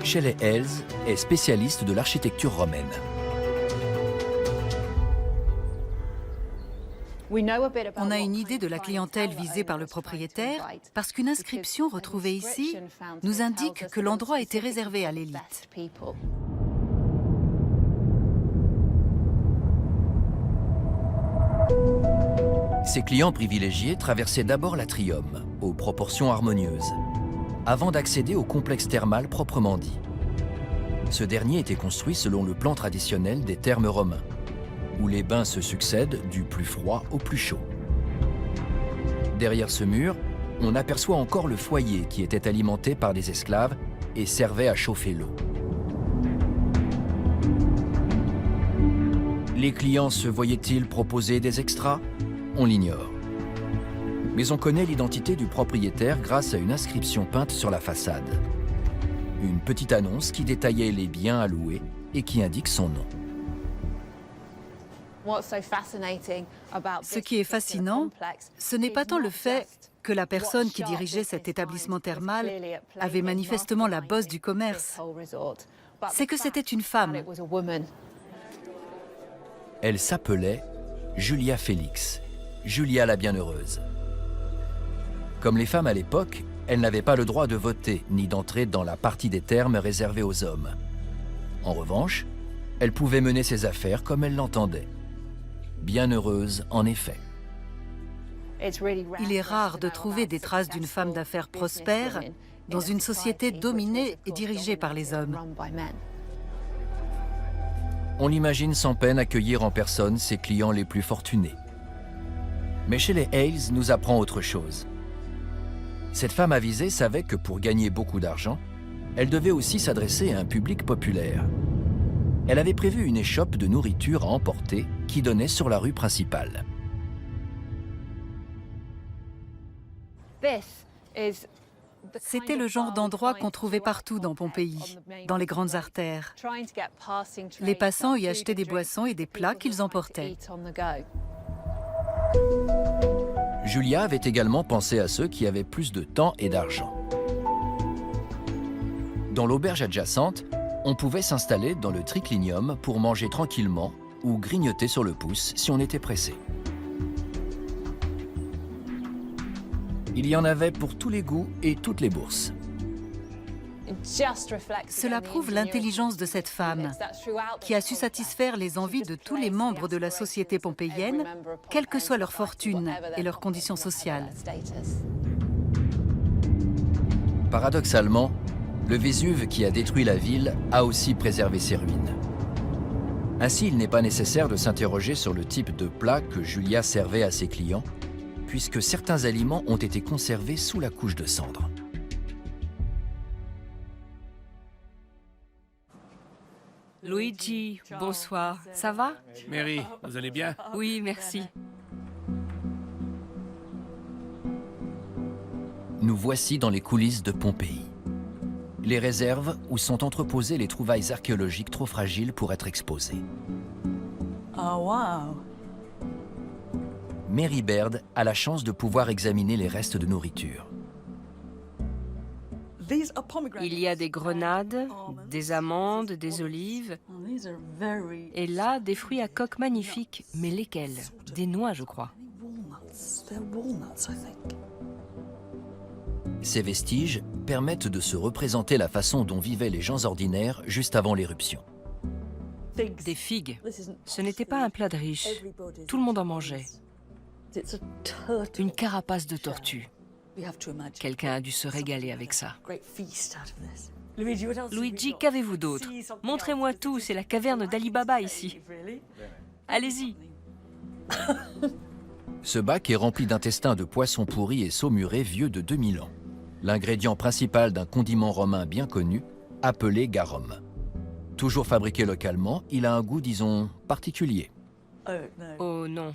Shelley Hales est spécialiste de l'architecture romaine. On a une idée de la clientèle visée par le propriétaire parce qu'une inscription retrouvée ici nous indique que l'endroit était réservé à l'élite. Ses clients privilégiés traversaient d'abord l'atrium, aux proportions harmonieuses, avant d'accéder au complexe thermal proprement dit. Ce dernier était construit selon le plan traditionnel des thermes romains, où les bains se succèdent du plus froid au plus chaud. Derrière ce mur, on aperçoit encore le foyer qui était alimenté par des esclaves et servait à chauffer l'eau. Les clients se voyaient-ils proposer des extras? On l'ignore. Mais on connaît l'identité du propriétaire grâce à une inscription peinte sur la façade. Une petite annonce qui détaillait les biens à louer et qui indique son nom. Ce qui est fascinant, ce n'est pas tant le fait que la personne qui dirigeait cet établissement thermal avait manifestement la bosse du commerce. C'est que c'était une femme. Elle s'appelait Julia Félix, Julia la Bienheureuse. Comme les femmes à l'époque, elle n'avait pas le droit de voter ni d'entrer dans la partie des thermes réservée aux hommes. En revanche, elle pouvait mener ses affaires comme elle l'entendait. Bienheureuse, en effet. Il est rare de trouver des traces d'une femme d'affaires prospère dans une société dominée et dirigée par les hommes. On l'imagine sans peine accueillir en personne ses clients les plus fortunés. Mais Shelley Hales nous apprend autre chose. Cette femme avisée savait que pour gagner beaucoup d'argent, elle devait aussi s'adresser à un public populaire. Elle avait prévu une échoppe de nourriture à emporter qui donnait sur la rue principale. C'était le genre d'endroit qu'on trouvait partout dans Pompéi, dans les grandes artères. Les passants y achetaient des boissons et des plats qu'ils emportaient. Julia avait également pensé à ceux qui avaient plus de temps et d'argent. Dans l'auberge adjacente, on pouvait s'installer dans le triclinium pour manger tranquillement ou grignoter sur le pouce si on était pressé. Il y en avait pour tous les goûts et toutes les bourses. Cela prouve l'intelligence de cette femme, qui a su satisfaire les envies de tous les membres de la société pompéienne, quelle que soit leur fortune et leurs conditions sociales. Paradoxalement, le Vésuve qui a détruit la ville a aussi préservé ses ruines. Ainsi, il n'est pas nécessaire de s'interroger sur le type de plat que Julia servait à ses clients, puisque certains aliments ont été conservés sous la couche de cendres. Luigi, bonsoir. Ça va? Mary, vous allez bien? Oui, merci. Nous voici dans les coulisses de Pompéi. Les réserves où sont entreposées les trouvailles archéologiques trop fragiles pour être exposées. Oh, wow! Mary Baird a la chance de pouvoir examiner les restes de nourriture. Il y a des grenades, des amandes, des olives, et là, des fruits à coque magnifiques. Mais lesquels? Des noix, je crois. Ces vestiges permettent de se représenter la façon dont vivaient les gens ordinaires juste avant l'éruption. Des figues. Ce n'était pas un plat de riche. Tout le monde en mangeait. Une carapace de tortue. Quelqu'un a dû se régaler avec ça. Luigi, qu'avez-vous d'autre? Montrez-moi tout, c'est la caverne d'Ali Baba ici. Allez-y. Ce bac est rempli d'intestins de poissons pourris et saumurés vieux de 2000 ans. L'ingrédient principal d'un condiment romain bien connu, appelé garum. Toujours fabriqué localement, il a un goût, disons, particulier. Oh non.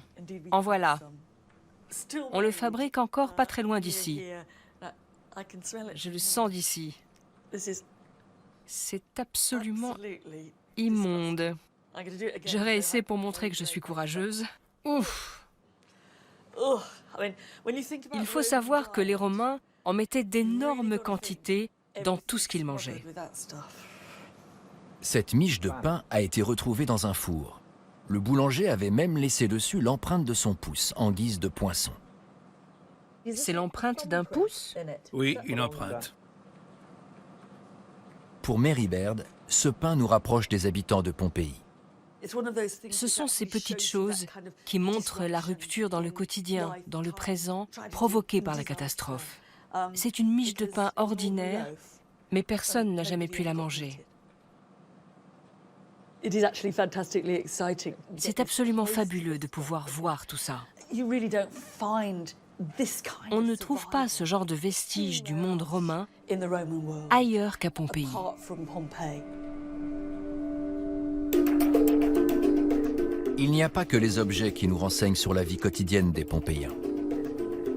En voilà. On le fabrique encore pas très loin d'ici. Je le sens d'ici. C'est absolument immonde. Je réessaie pour montrer que je suis courageuse. Ouf! Il faut savoir que les Romains en mettaient d'énormes quantités dans tout ce qu'ils mangeaient. Cette miche de pain a été retrouvée dans un four. Le boulanger avait même laissé dessus l'empreinte de son pouce en guise de poinçon. C'est l'empreinte d'un pouce? Oui, une empreinte. Pour Mary Baird, ce pain nous rapproche des habitants de Pompéi. Ce sont ces petites choses qui montrent la rupture dans le quotidien, dans le présent, provoquée par la catastrophe. C'est une miche de pain ordinaire, mais personne n'a jamais pu la manger. C'est absolument fabuleux de pouvoir voir tout ça. On ne trouve pas ce genre de vestiges du monde romain ailleurs qu'à Pompéi. Il n'y a pas que les objets qui nous renseignent sur la vie quotidienne des Pompéiens.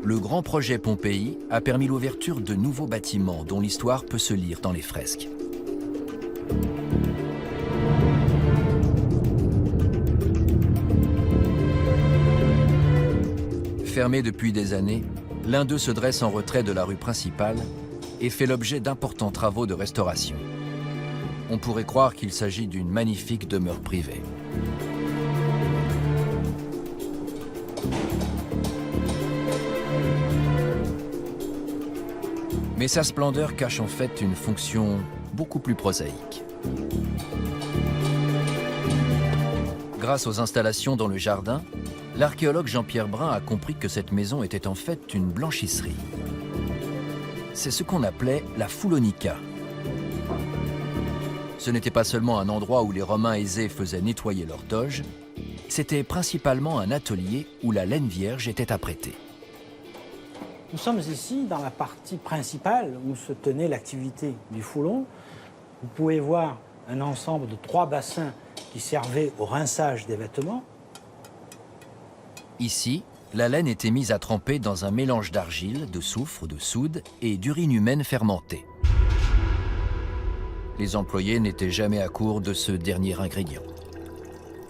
Le grand projet Pompéi a permis l'ouverture de nouveaux bâtiments dont l'histoire peut se lire dans les fresques. Fermé depuis des années, l'un d'eux se dresse en retrait de la rue principale et fait l'objet d'importants travaux de restauration. On pourrait croire qu'il s'agit d'une magnifique demeure privée. Mais sa splendeur cache en fait une fonction beaucoup plus prosaïque. Grâce aux installations dans le jardin, l'archéologue Jean-Pierre Brun a compris que cette maison était en fait une blanchisserie. C'est ce qu'on appelait la Foulonica. Ce n'était pas seulement un endroit où les Romains aisés faisaient nettoyer leurs toges, c'était principalement un atelier où la laine vierge était apprêtée. Nous sommes ici dans la partie principale où se tenait l'activité du foulon. Vous pouvez voir un ensemble de 3 bassins qui servaient au rinçage des vêtements. Ici, la laine était mise à tremper dans un mélange d'argile, de soufre, de soude et d'urine humaine fermentée. Les employés n'étaient jamais à court de ce dernier ingrédient.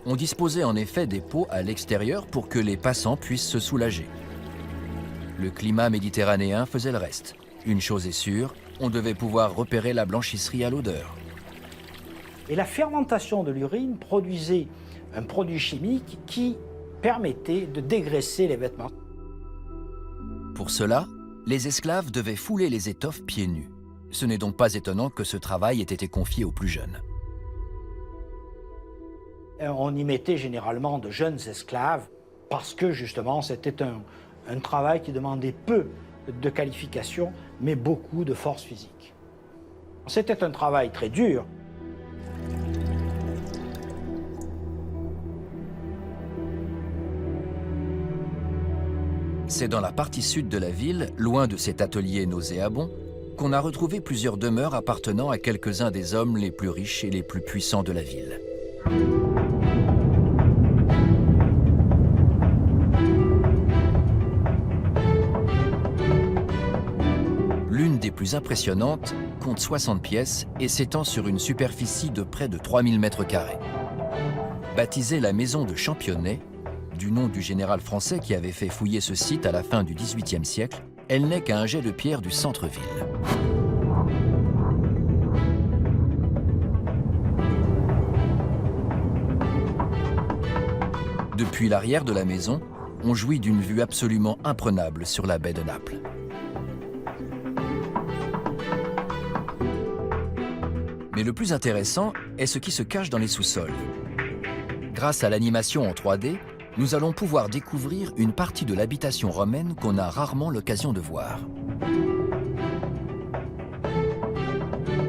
On disposait en effet des pots à l'extérieur pour que les passants puissent se soulager. Le climat méditerranéen faisait le reste. Une chose est sûre, on devait pouvoir repérer la blanchisserie à l'odeur. Et la fermentation de l'urine produisait un produit chimique qui permettait de dégraisser les vêtements. Pour cela, les esclaves devaient fouler les étoffes pieds nus. Ce n'est donc pas étonnant que ce travail ait été confié aux plus jeunes. On y mettait généralement de jeunes esclaves parce que justement c'était un travail qui demandait peu de qualification mais beaucoup de force physique. C'était un travail très dur. C'est dans la partie sud de la ville, loin de cet atelier nauséabond, qu'on a retrouvé plusieurs demeures appartenant à quelques-uns des hommes les plus riches et les plus puissants de la ville. L'une des plus impressionnantes compte 60 pièces et s'étend sur une superficie de près de 3000 m². Baptisée la maison de Championnet, du nom du général français qui avait fait fouiller ce site à la fin du XVIIIe siècle, elle n'est qu'à un jet de pierre du centre-ville. Depuis l'arrière de la maison, on jouit d'une vue absolument imprenable sur la baie de Naples. Mais le plus intéressant est ce qui se cache dans les sous-sols. Grâce à l'animation en 3D, nous allons pouvoir découvrir une partie de l'habitation romaine qu'on a rarement l'occasion de voir.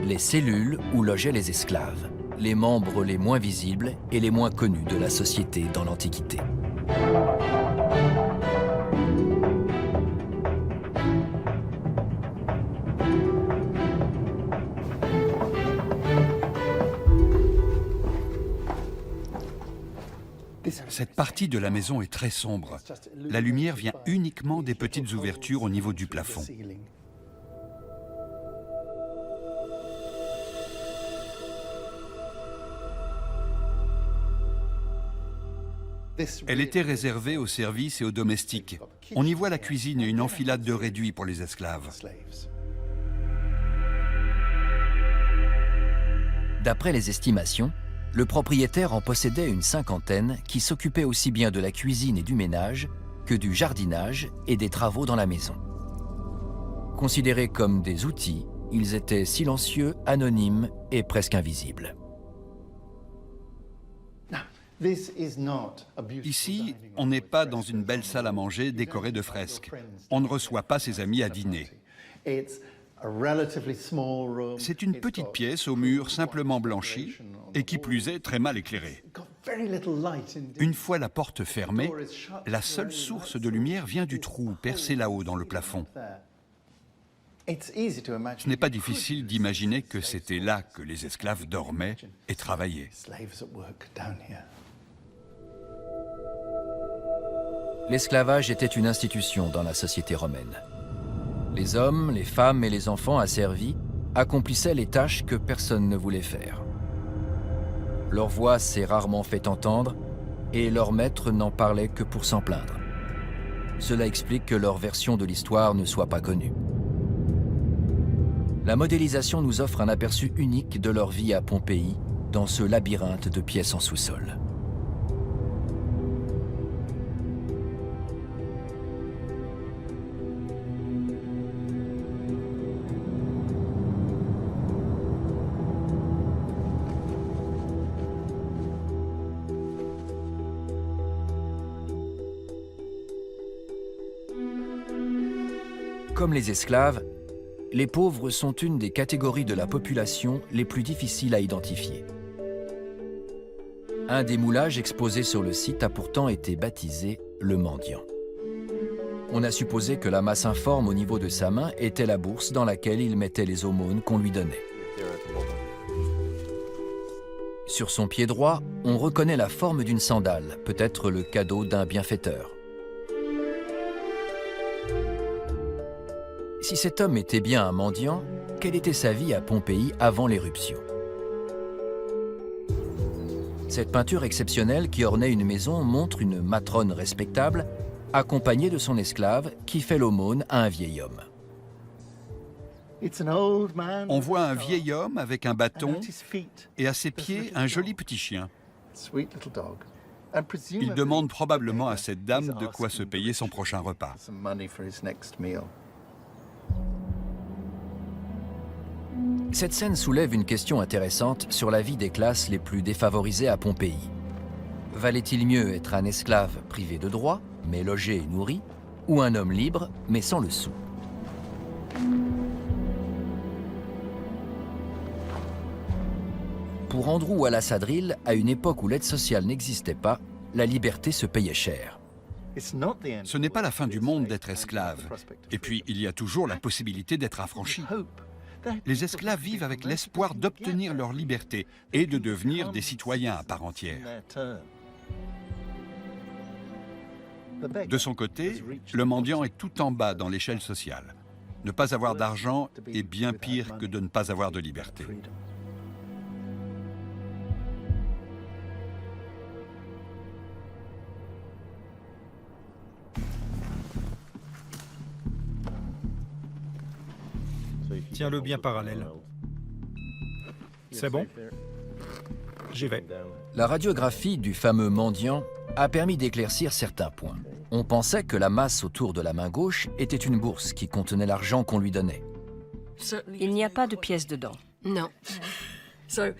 Les cellules où logeaient les esclaves, les membres les moins visibles et les moins connus de la société dans l'Antiquité. Cette partie de la maison est très sombre. La lumière vient uniquement des petites ouvertures au niveau du plafond. Elle était réservée aux services et aux domestiques. On y voit la cuisine et une enfilade de réduits pour les esclaves. D'après les estimations, le propriétaire en possédait une cinquantaine qui s'occupait aussi bien de la cuisine et du ménage que du jardinage et des travaux dans la maison. Considérés comme des outils, ils étaient silencieux, anonymes et presque invisibles. Ici, on n'est pas dans une belle salle à manger décorée de fresques. On ne reçoit pas ses amis à dîner. C'est une petite pièce au mur simplement blanchi et qui plus est très mal éclairée. Une fois la porte fermée, la seule source de lumière vient du trou percé là-haut dans le plafond. Ce n'est pas difficile d'imaginer que c'était là que les esclaves dormaient et travaillaient. L'esclavage était une institution dans la société romaine. Les hommes, les femmes et les enfants asservis accomplissaient les tâches que personne ne voulait faire. Leur voix s'est rarement fait entendre et leur maître n'en parlait que pour s'en plaindre. Cela explique que leur version de l'histoire ne soit pas connue. La modélisation nous offre un aperçu unique de leur vie à Pompéi, dans ce labyrinthe de pièces en sous-sol. Comme les esclaves, les pauvres sont une des catégories de la population les plus difficiles à identifier. Un des moulages exposés sur le site a pourtant été baptisé le mendiant. On a supposé que la masse informe au niveau de sa main était la bourse dans laquelle il mettait les aumônes qu'on lui donnait. Sur son pied droit, on reconnaît la forme d'une sandale, peut-être le cadeau d'un bienfaiteur. Si cet homme était bien un mendiant, quelle était sa vie à Pompéi avant l'éruption? Cette peinture exceptionnelle qui ornait une maison montre une matrone respectable, accompagnée de son esclave, qui fait l'aumône à un vieil homme. On voit un vieil homme avec un bâton et à ses pieds un joli petit chien. Il demande probablement à cette dame de quoi se payer son prochain repas. Cette scène soulève une question intéressante sur la vie des classes les plus défavorisées à Pompéi. Valait-il mieux être un esclave privé de droit, mais logé et nourri, ou un homme libre, mais sans le sou? Pour Andrew Alassadril, à une époque où l'aide sociale n'existait pas, la liberté se payait cher. Ce n'est pas la fin du monde d'être esclave. Et puis, il y a toujours la possibilité d'être affranchi. Les esclaves vivent avec l'espoir d'obtenir leur liberté et de devenir des citoyens à part entière. De son côté, le mendiant est tout en bas dans l'échelle sociale. Ne pas avoir d'argent est bien pire que de ne pas avoir de liberté. Tiens-le bien parallèle. C'est bon? J'y vais. La radiographie du fameux mendiant a permis d'éclaircir certains points. On pensait que la masse autour de la main gauche était une bourse qui contenait l'argent qu'on lui donnait. Il n'y a pas de pièces dedans. Non.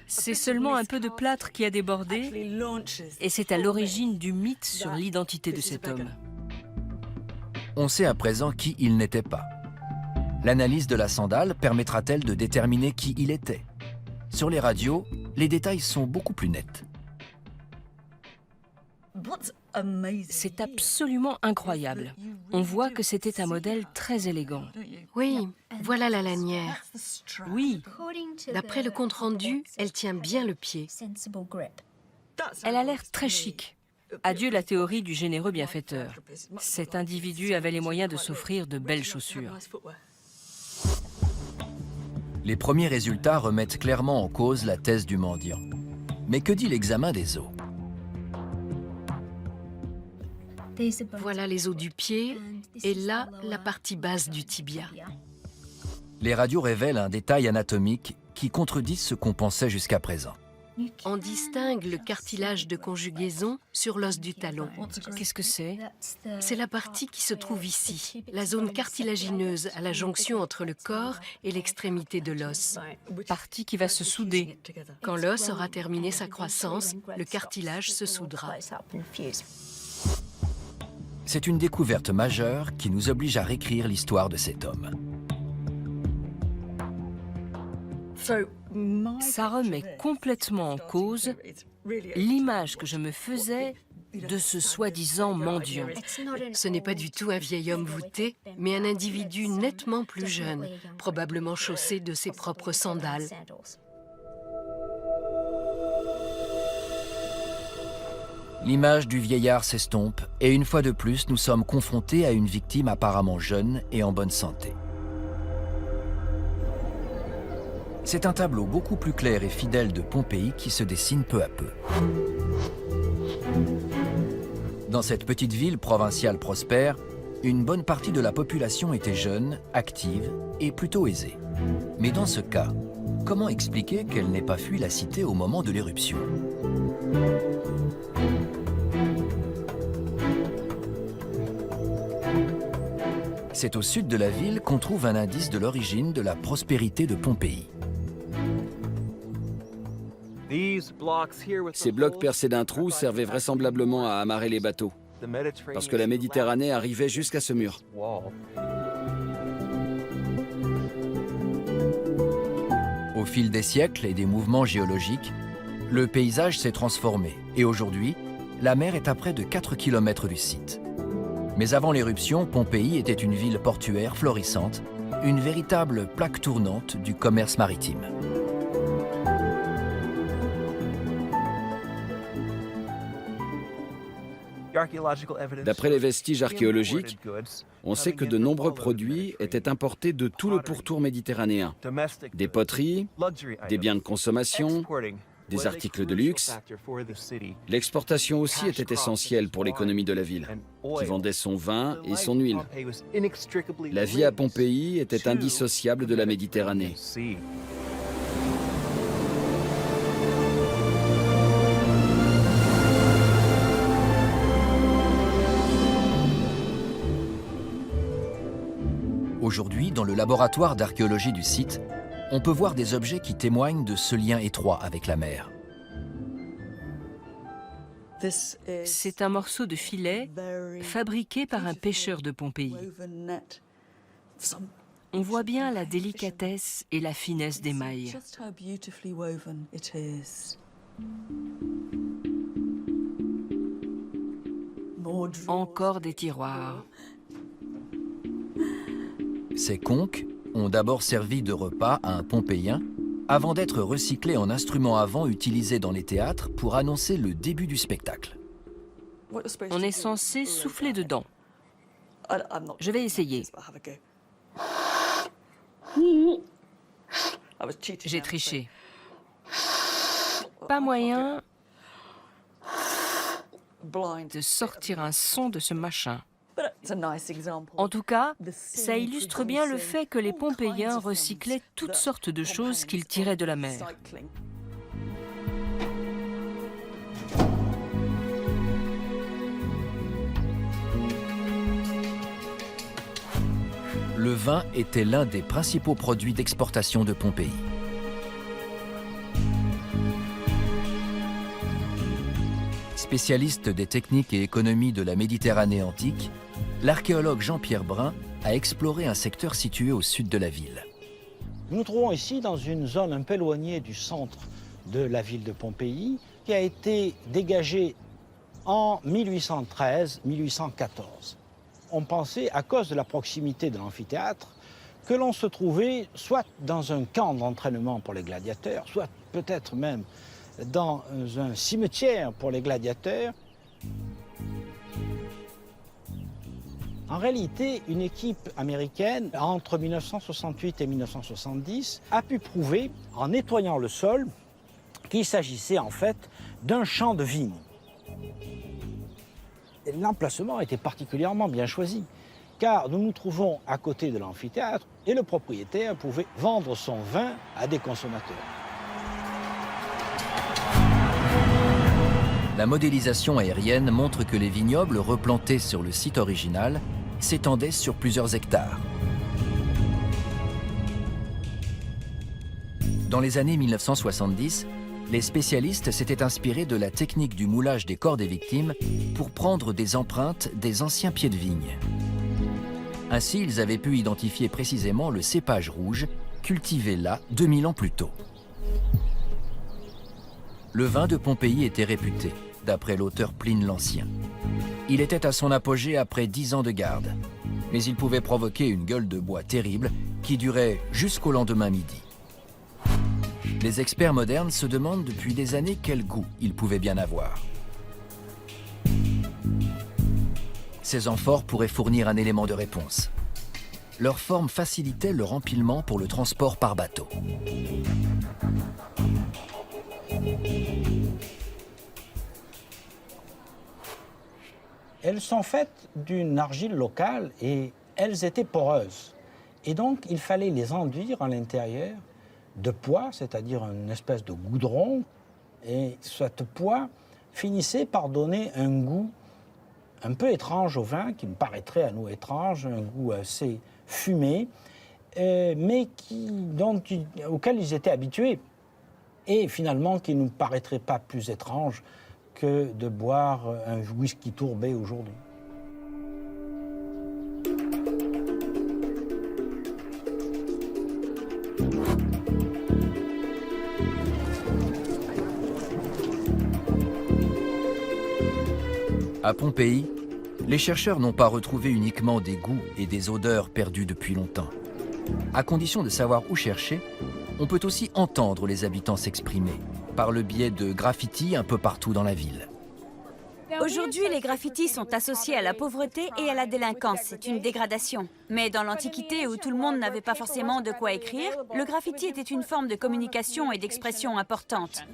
C'est seulement un peu de plâtre qui a débordé et c'est à l'origine du mythe sur l'identité de cet homme. On sait à présent qui il n'était pas. L'analyse de la sandale permettra-t-elle de déterminer qui il était? Sur les radios, les détails sont beaucoup plus nets. C'est absolument incroyable. On voit que c'était un modèle très élégant. Oui, voilà la lanière. Oui, D'après le compte-rendu, elle tient bien le pied. elle a l'air très chic. Adieu la théorie du généreux bienfaiteur. Cet individu avait les moyens de s'offrir de belles chaussures. Les premiers résultats remettent clairement en cause la thèse du mendiant. Mais que dit l'examen des os? Voilà les os du pied et là, la partie basse du tibia. Les radios révèlent un détail anatomique qui contredit ce qu'on pensait jusqu'à présent. On distingue le cartilage de conjugaison sur l'os du talon. Qu'est-ce que c'est? C'est la partie qui se trouve ici, la zone cartilagineuse à la jonction entre le corps et l'extrémité de l'os. Partie qui va se souder. Quand l'os aura terminé sa croissance, le cartilage se soudera. C'est une découverte majeure qui nous oblige à réécrire l'histoire de cet homme. Ça remet complètement en cause l'image que je me faisais de ce soi-disant mendiant. Ce n'est pas du tout un vieil homme voûté, mais un individu nettement plus jeune, probablement chaussé de ses propres sandales. L'image du vieillard s'estompe et une fois de plus, nous sommes confrontés à une victime apparemment jeune et en bonne santé. C'est un tableau beaucoup plus clair et fidèle de Pompéi qui se dessine peu à peu. Dans cette petite ville provinciale prospère, une bonne partie de la population était jeune, active et plutôt aisée. Mais dans ce cas, comment expliquer qu'elle n'ait pas fui la cité au moment de l'éruption ? C'est au sud de la ville qu'on trouve un indice de l'origine de la prospérité de Pompéi. Ces blocs percés d'un trou servaient vraisemblablement à amarrer les bateaux, parce que la Méditerranée arrivait jusqu'à ce mur. Au fil des siècles et des mouvements géologiques, le paysage s'est transformé et aujourd'hui, la mer est à près de 4 km du site. Mais avant l'éruption, Pompéi était une ville portuaire florissante, une véritable plaque tournante du commerce maritime. D'après les vestiges archéologiques, on sait que de nombreux produits étaient importés de tout le pourtour méditerranéen. Des poteries, des biens de consommation, des articles de luxe. L'exportation aussi était essentielle pour l'économie de la ville, qui vendait son vin et son huile. La vie à Pompéi était indissociable de la Méditerranée. Aujourd'hui, dans le laboratoire d'archéologie du site, on peut voir des objets qui témoignent de ce lien étroit avec la mer. C'est un morceau de filet fabriqué par un pêcheur de Pompéi. On voit bien la délicatesse et la finesse des mailles. Encore des tiroirs. Ces conques ont d'abord servi de repas à un Pompéien avant d'être recyclés en instruments à vent utilisés dans les théâtres pour annoncer le début du spectacle. On est censé souffler dedans. Je vais essayer. J'ai triché. Pas moyen de sortir un son de ce machin. En tout cas, ça illustre bien le fait que les Pompéiens recyclaient toutes sortes de choses qu'ils tiraient de la mer. vin était l'un des principaux produits d'exportation de Pompéi. Spécialiste des techniques et économies de la Méditerranée antique, l'archéologue Jean-Pierre Brun a exploré un secteur situé au sud de la ville. Nous nous trouvons ici dans une zone un peu éloignée du centre de la ville de Pompéi, qui a été dégagée en 1813-1814. On pensait, à cause de la proximité de l'amphithéâtre, que l'on se trouvait soit dans un camp d'entraînement pour les gladiateurs, soit peut-être même dans un cimetière pour les gladiateurs. En réalité, une équipe américaine, entre 1968 et 1970, a pu prouver, en nettoyant le sol, qu'il s'agissait en fait d'un champ de vigne. L'emplacement était particulièrement bien choisi, car nous nous trouvons à côté de l'amphithéâtre et le propriétaire pouvait vendre son vin à des consommateurs. La modélisation aérienne montre que les vignobles replantés sur le site original s'étendaient sur plusieurs hectares. Dans les années 1970, les spécialistes s'étaient inspirés de la technique du moulage des corps des victimes pour prendre des empreintes des anciens pieds de vigne. Ainsi, ils avaient pu identifier précisément le cépage rouge cultivé là 2000 ans plus tôt. Le vin de Pompéi était réputé, d'après l'auteur Pline l'Ancien. Il était à son apogée après 10 ans de garde, mais il pouvait provoquer une gueule de bois terrible qui durait jusqu'au lendemain midi. Les experts modernes se demandent depuis des années quel goût il pouvait bien avoir. Ces amphores pourraient fournir un élément de réponse. Leur forme facilitait leur empilement pour le transport par bateau. Elles sont faites d'une argile locale et elles étaient poreuses. Et donc, il fallait les enduire à l'intérieur de pois, c'est-à-dire une espèce de goudron. Et cette poix finissait par donner un goût un peu étrange au vin, qui me paraîtrait à nous étrange, un goût assez fumé, mais auquel ils étaient habitués. Et finalement, qui ne nous paraîtrait pas plus étrange que de boire un whisky tourbé aujourd'hui. À Pompéi, les chercheurs n'ont pas retrouvé uniquement des goûts et des odeurs perdus depuis longtemps. À condition de savoir où chercher, on peut aussi entendre les habitants s'exprimer, par le biais de graffitis un peu partout dans la ville. Aujourd'hui, les graffitis sont associés à la pauvreté et à la délinquance. C'est une dégradation. Mais dans l'Antiquité, où tout le monde n'avait pas forcément de quoi écrire, le graffiti était une forme de communication et d'expression importante.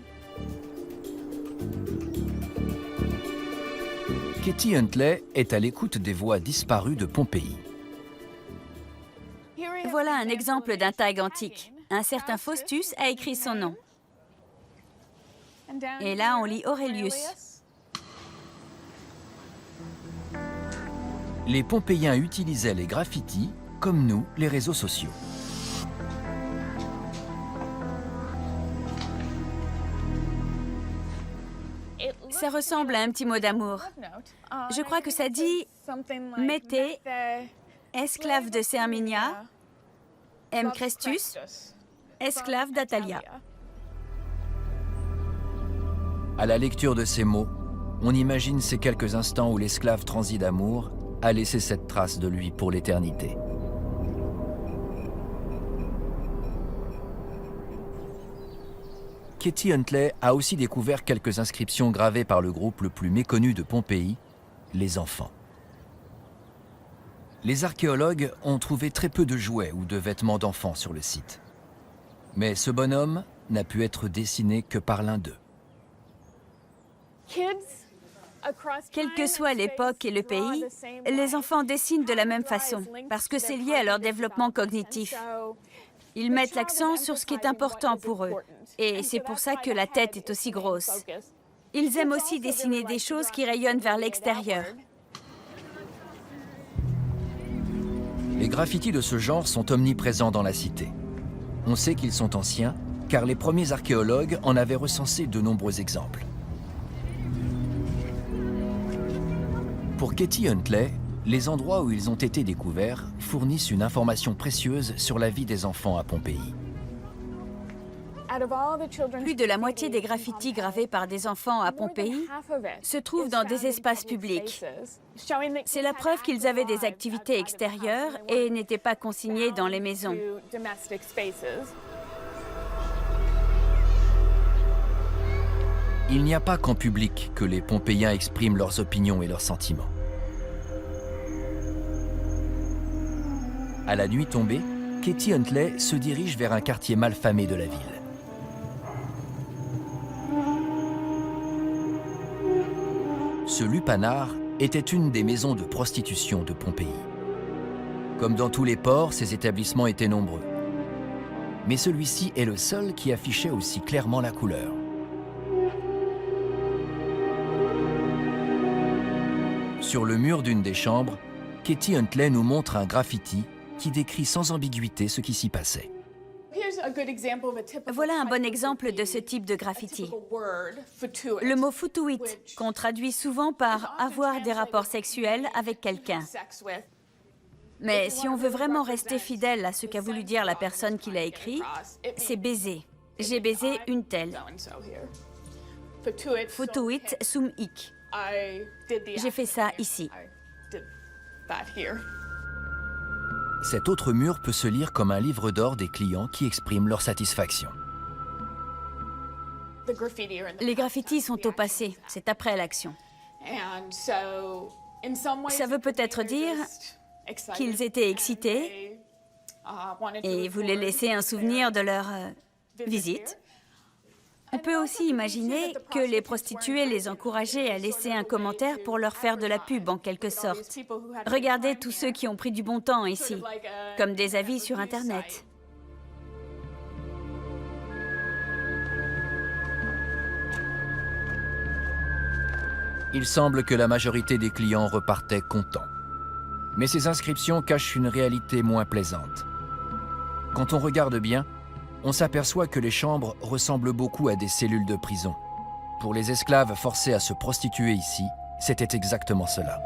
Katie Huntley est à l'écoute des voix disparues de Pompéi. Voilà un exemple d'un tag antique. Un certain Faustus a écrit son nom. Et là, on lit Aurelius. Les Pompéiens utilisaient les graffitis, comme nous, les réseaux sociaux. Ça ressemble à un petit mot d'amour. Je crois que ça dit « Mété, esclave de Serminia, M. Crestus, esclave d'Atalia ». À la lecture de ces mots, on imagine ces quelques instants où l'esclave transi d'amour a laissé cette trace de lui pour l'éternité. Katie Huntley a aussi découvert quelques inscriptions gravées par le groupe le plus méconnu de Pompéi, les enfants. Les archéologues ont trouvé très peu de jouets ou de vêtements d'enfants sur le site. Mais ce bonhomme n'a pu être dessiné que par l'un d'eux. Quelle que soit l'époque et le pays, les enfants dessinent de la même façon, parce que c'est lié à leur développement cognitif. Ils mettent l'accent sur ce qui est important pour eux, et c'est pour ça que la tête est aussi grosse. Ils aiment aussi dessiner des choses qui rayonnent vers l'extérieur. Les graffitis de ce genre sont omniprésents dans la cité. On sait qu'ils sont anciens, car les premiers archéologues en avaient recensé de nombreux exemples. Pour Katie Huntley, les endroits où ils ont été découverts fournissent une information précieuse sur la vie des enfants à Pompéi. Plus de la moitié des graffitis gravés par des enfants à Pompéi se trouvent dans des espaces publics. C'est la preuve qu'ils avaient des activités extérieures et n'étaient pas consignés dans les maisons. Il n'y a pas qu'en public que les Pompéiens expriment leurs opinions et leurs sentiments. À la nuit tombée, Katie Huntley se dirige vers un quartier malfamé de la ville. Ce lupanar était une des maisons de prostitution de Pompéi. Comme dans tous les ports, ces établissements étaient nombreux. Mais celui-ci est le seul qui affichait aussi clairement la couleur. Sur le mur d'une des chambres, Katie Huntley nous montre un graffiti qui décrit sans ambiguïté ce qui s'y passait. Voilà un bon exemple de ce type de graffiti. Le mot futuit, qu'on traduit souvent par « avoir des rapports sexuels avec quelqu'un ». Mais si on veut vraiment rester fidèle à ce qu'a voulu dire la personne qui l'a écrit, c'est baiser. J'ai baisé une telle. Futuit sum hic. J'ai fait ça ici. Cet autre mur peut se lire comme un livre d'or des clients qui expriment leur satisfaction. Les graffitis sont au passé, c'est après l'action. Ça veut peut-être dire qu'ils étaient excités et voulaient laisser un souvenir de leur visite. On peut aussi imaginer que les prostituées les encourageaient à laisser un commentaire pour leur faire de la pub, en quelque sorte. Regardez tous ceux qui ont pris du bon temps ici, comme des avis sur Internet. Il semble que la majorité des clients repartaient contents. Mais ces inscriptions cachent une réalité moins plaisante. Quand on regarde bien, on s'aperçoit que les chambres ressemblent beaucoup à des cellules de prison. Pour les esclaves forcés à se prostituer ici, c'était exactement cela.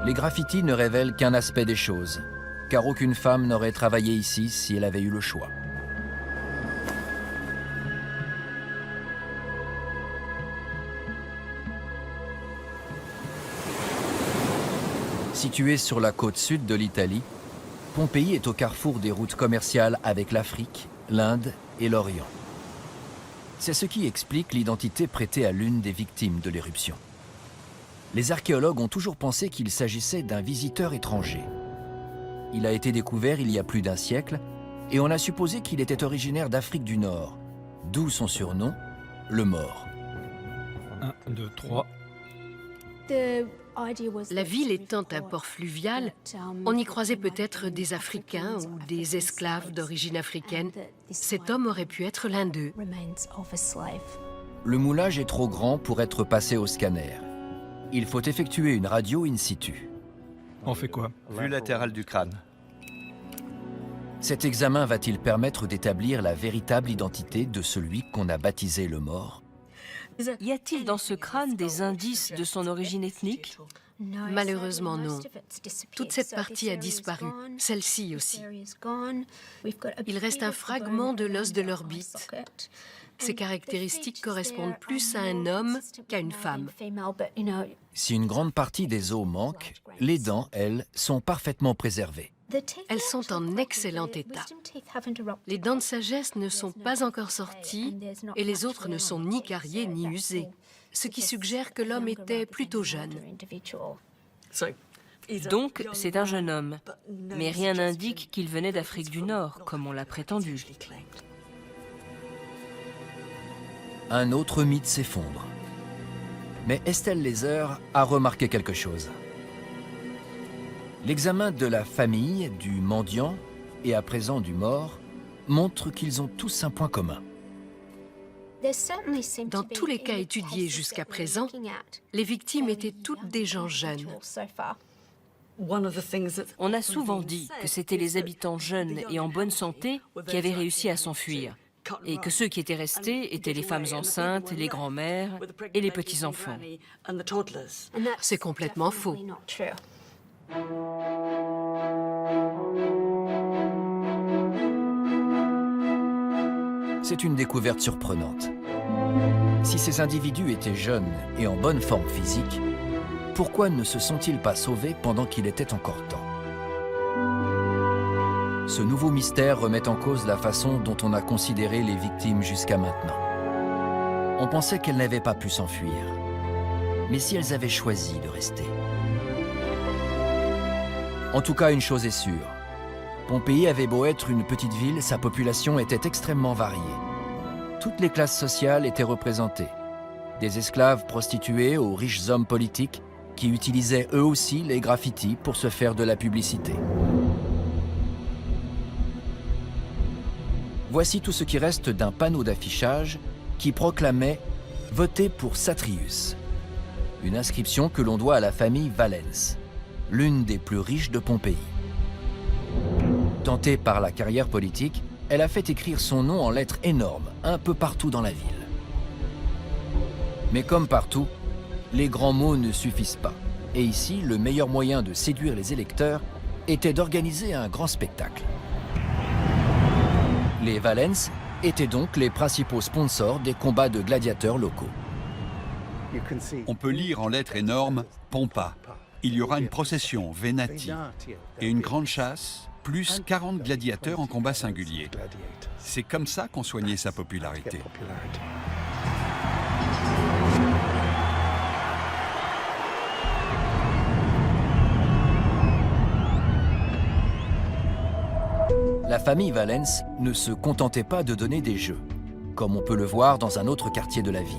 Les graffitis ne révèlent qu'un aspect des choses, car aucune femme n'aurait travaillé ici si elle avait eu le choix. Située sur la côte sud de l'Italie, Pompéi est au carrefour des routes commerciales avec l'Afrique, l'Inde et l'Orient. C'est ce qui explique l'identité prêtée à l'une des victimes de l'éruption. Les archéologues ont toujours pensé qu'il s'agissait d'un visiteur étranger. Il a été découvert il y a plus d'un siècle et on a supposé qu'il était originaire d'Afrique du Nord, d'où son surnom, le Mort. 1, 2, 3. La ville étant un port fluvial, on y croisait peut-être des Africains ou des esclaves d'origine africaine. Cet homme aurait pu être l'un d'eux. Le moulage est trop grand pour être passé au scanner. Il faut effectuer une radio in situ. On fait quoi? Vue latérale du crâne. Cet examen va-t-il permettre d'établir la véritable identité de celui qu'on a baptisé le Mort? Y a-t-il dans ce crâne des indices de son origine ethnique? Malheureusement, non. Toute cette partie a disparu, celle-ci aussi. Il reste un fragment de l'os de l'orbite. Ces caractéristiques correspondent plus à un homme qu'à une femme. Si une grande partie des os manque, les dents, elles, sont parfaitement préservées. Elles sont en excellent état. Les dents de sagesse ne sont pas encore sorties et les autres ne sont ni cariées ni usées, ce qui suggère que l'homme était plutôt jeune. Donc, c'est un jeune homme. Mais rien n'indique qu'il venait d'Afrique du Nord, comme on l'a prétendu. Un autre mythe s'effondre. Mais Estelle Leiser a remarqué quelque chose. L'examen de la famille, du mendiant et à présent du mort montre qu'ils ont tous un point commun. Dans tous les cas étudiés jusqu'à présent, les victimes étaient toutes des gens jeunes. On a souvent dit que c'étaient les habitants jeunes et en bonne santé qui avaient réussi à s'enfuir, et que ceux qui étaient restés étaient les femmes enceintes, les grands-mères et les petits-enfants. C'est complètement faux. C'est une découverte surprenante. Si ces individus étaient jeunes et en bonne forme physique, pourquoi ne se sont-ils pas sauvés pendant qu'il était encore temps? Ce nouveau mystère remet en cause la façon dont on a considéré les victimes jusqu'à maintenant. On pensait qu'elles n'avaient pas pu s'enfuir. Mais si elles avaient choisi de rester? En tout cas, une chose est sûre. Pompéi avait beau être une petite ville, sa population était extrêmement variée. Toutes les classes sociales étaient représentées. Des esclaves prostitués aux riches hommes politiques qui utilisaient eux aussi les graffitis pour se faire de la publicité. Voici tout ce qui reste d'un panneau d'affichage qui proclamait « Votez pour Satrius », une inscription que l'on doit à la famille Valens, l'une des plus riches de Pompéi. Tentée par la carrière politique, elle a fait écrire son nom en lettres énormes, un peu partout dans la ville. Mais comme partout, les grands mots ne suffisent pas. Et ici, le meilleur moyen de séduire les électeurs était d'organiser un grand spectacle. Les Valens étaient donc les principaux sponsors des combats de gladiateurs locaux. On peut lire en lettres énormes « Pompa ». Il y aura une procession, Venati, et une grande chasse, plus 40 gladiateurs en combat singulier. C'est comme ça qu'on soignait sa popularité. La famille Valens ne se contentait pas de donner des jeux, comme on peut le voir dans un autre quartier de la ville.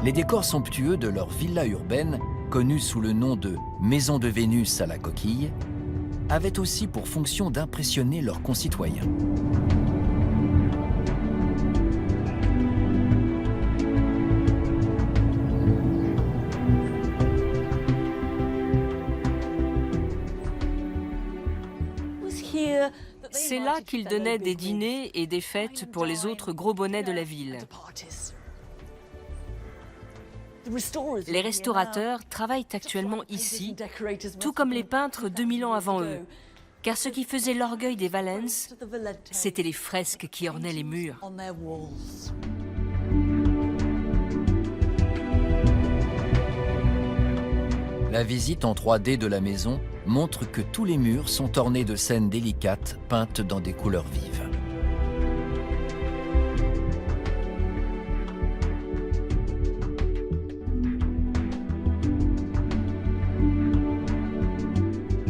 Les décors somptueux de leur villa urbaine, connue sous le nom de « Maison de Vénus à la coquille », avaient aussi pour fonction d'impressionner leurs concitoyens. C'est là qu'ils donnaient des dîners et des fêtes pour les autres gros bonnets de la ville. Les restaurateurs travaillent actuellement ici, tout comme les peintres 2000 ans avant eux, car ce qui faisait l'orgueil des Valens, c'étaient les fresques qui ornaient les murs. La visite en 3D de la maison montre que tous les murs sont ornés de scènes délicates peintes dans des couleurs vives.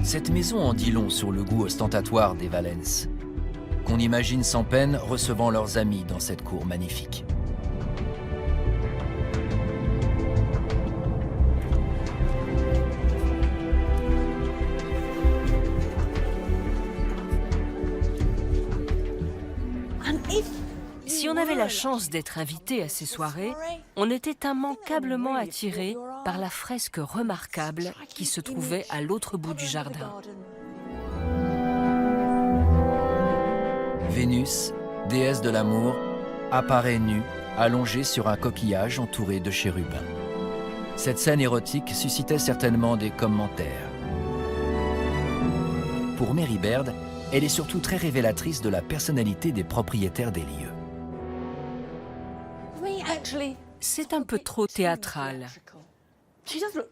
Cette maison en dit long sur le goût ostentatoire des Valens, qu'on imagine sans peine recevant leurs amis dans cette cour magnifique. Si on avait la chance d'être invité à ces soirées, on était immanquablement attiré par la fresque remarquable qui se trouvait à l'autre bout du jardin. Vénus, déesse de l'amour, apparaît nue, allongée sur un coquillage entouré de chérubins. Cette scène érotique suscitait certainement des commentaires. Pour Mary Baird, elle est surtout très révélatrice de la personnalité des propriétaires des lieux. C'est un peu trop théâtral.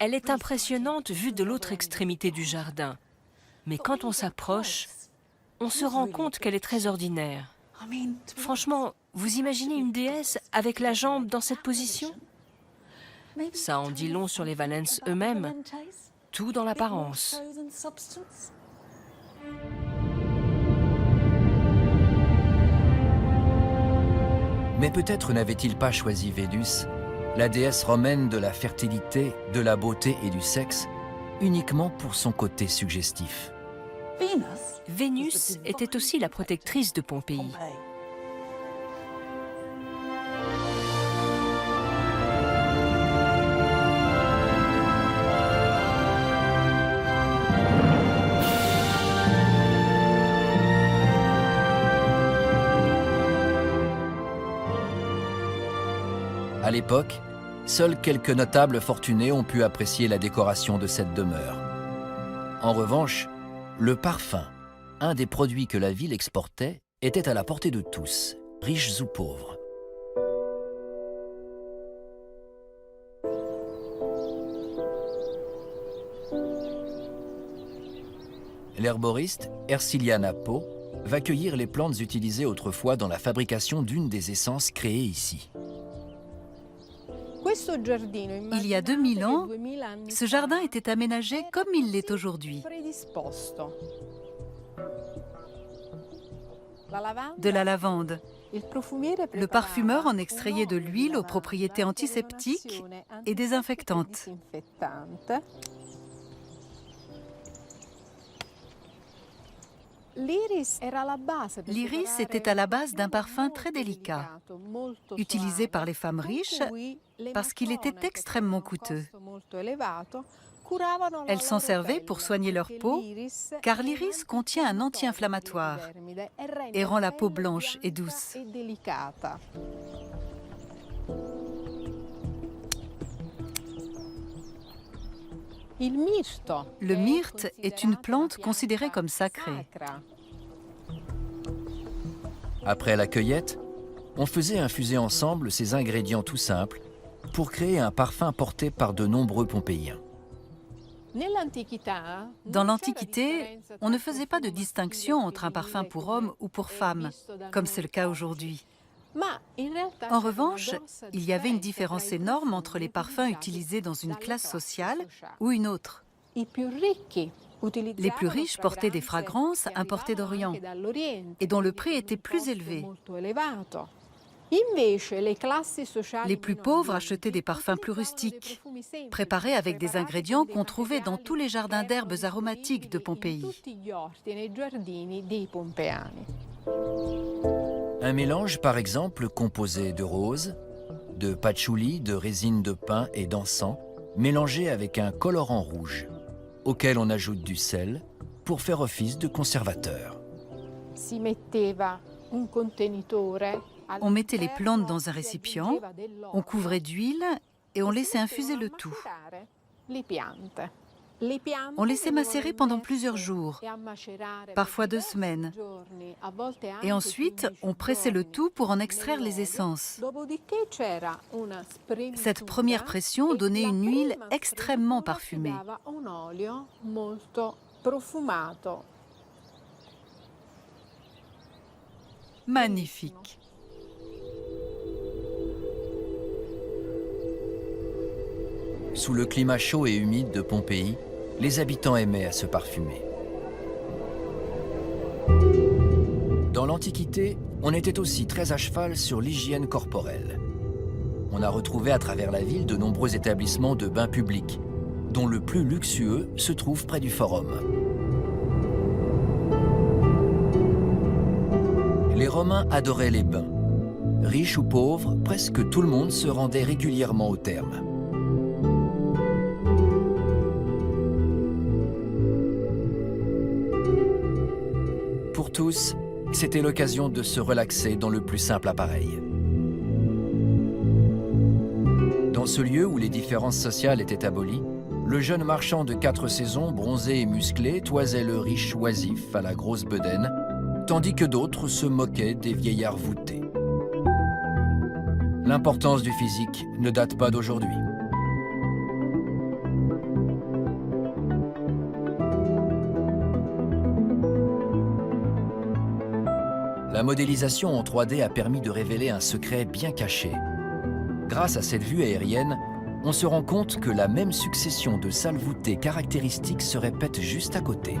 Elle est impressionnante vue de l'autre extrémité du jardin. Mais quand on s'approche, on se rend compte qu'elle est très ordinaire. Franchement, vous imaginez une déesse avec la jambe dans cette position? Ça en dit long sur les Valens eux-mêmes, tout dans l'apparence. Mais peut-être n'avait-il pas choisi Vénus, la déesse romaine de la fertilité, de la beauté et du sexe, uniquement pour son côté suggestif. Vénus était aussi la protectrice de Pompéi. À l'époque, seuls quelques notables fortunés ont pu apprécier la décoration de cette demeure. En revanche, le parfum, un des produits que la ville exportait, était à la portée de tous, riches ou pauvres. L'herboriste Erciliana Poe va cueillir les plantes utilisées autrefois dans la fabrication d'une des essences créées ici. Il y a 2000 ans, ce jardin était aménagé comme il l'est aujourd'hui. De la lavande. Le parfumeur en extrayait de l'huile aux propriétés antiseptiques et désinfectantes. L'iris était à la base d'un parfum très délicat, utilisé par les femmes riches parce qu'il était extrêmement coûteux. Elles s'en servaient pour soigner leur peau, car l'iris contient un anti-inflammatoire et rend la peau blanche et douce. Le myrte est une plante considérée comme sacrée. Après la cueillette, on faisait infuser ensemble ces ingrédients tout simples pour créer un parfum porté par de nombreux Pompéiens. Dans l'Antiquité, on ne faisait pas de distinction entre un parfum pour homme ou pour femme, comme c'est le cas aujourd'hui. En revanche, il y avait une différence énorme entre les parfums utilisés dans une classe sociale ou une autre. Les plus riches portaient des fragrances importées d'Orient et dont le prix était plus élevé. Les plus pauvres achetaient des parfums plus rustiques, préparés avec des ingrédients qu'on trouvait dans tous les jardins d'herbes aromatiques de Pompéi. Un mélange, par exemple, composé de roses, de patchouli, de résine de pin et d'encens, mélangé avec un colorant rouge, auquel on ajoute du sel pour faire office de conservateur. On mettait les plantes dans un récipient, on couvrait d'huile et on laissait infuser le tout. On laissait macérer pendant plusieurs jours, parfois 2 semaines. Et ensuite, on pressait le tout pour en extraire les essences. Cette première pression donnait une huile extrêmement parfumée. Magnifique. Sous le climat chaud et humide de Pompéi, les habitants aimaient à se parfumer. Dans l'Antiquité, on était aussi très à cheval sur l'hygiène corporelle. On a retrouvé à travers la ville de nombreux établissements de bains publics, dont le plus luxueux se trouve près du Forum. Les Romains adoraient les bains. Riches ou pauvres, presque tout le monde se rendait régulièrement au terme. Pour tous, c'était l'occasion de se relaxer dans le plus simple appareil. Dans ce lieu où les différences sociales étaient abolies, le jeune marchand de 4 saisons, bronzé et musclé, toisait le riche oisif à la grosse bedaine, tandis que d'autres se moquaient des vieillards voûtés. L'importance du physique ne date pas d'aujourd'hui. La modélisation en 3D a permis de révéler un secret bien caché. Grâce à cette vue aérienne, on se rend compte que la même succession de salles voûtées caractéristiques se répète juste à côté.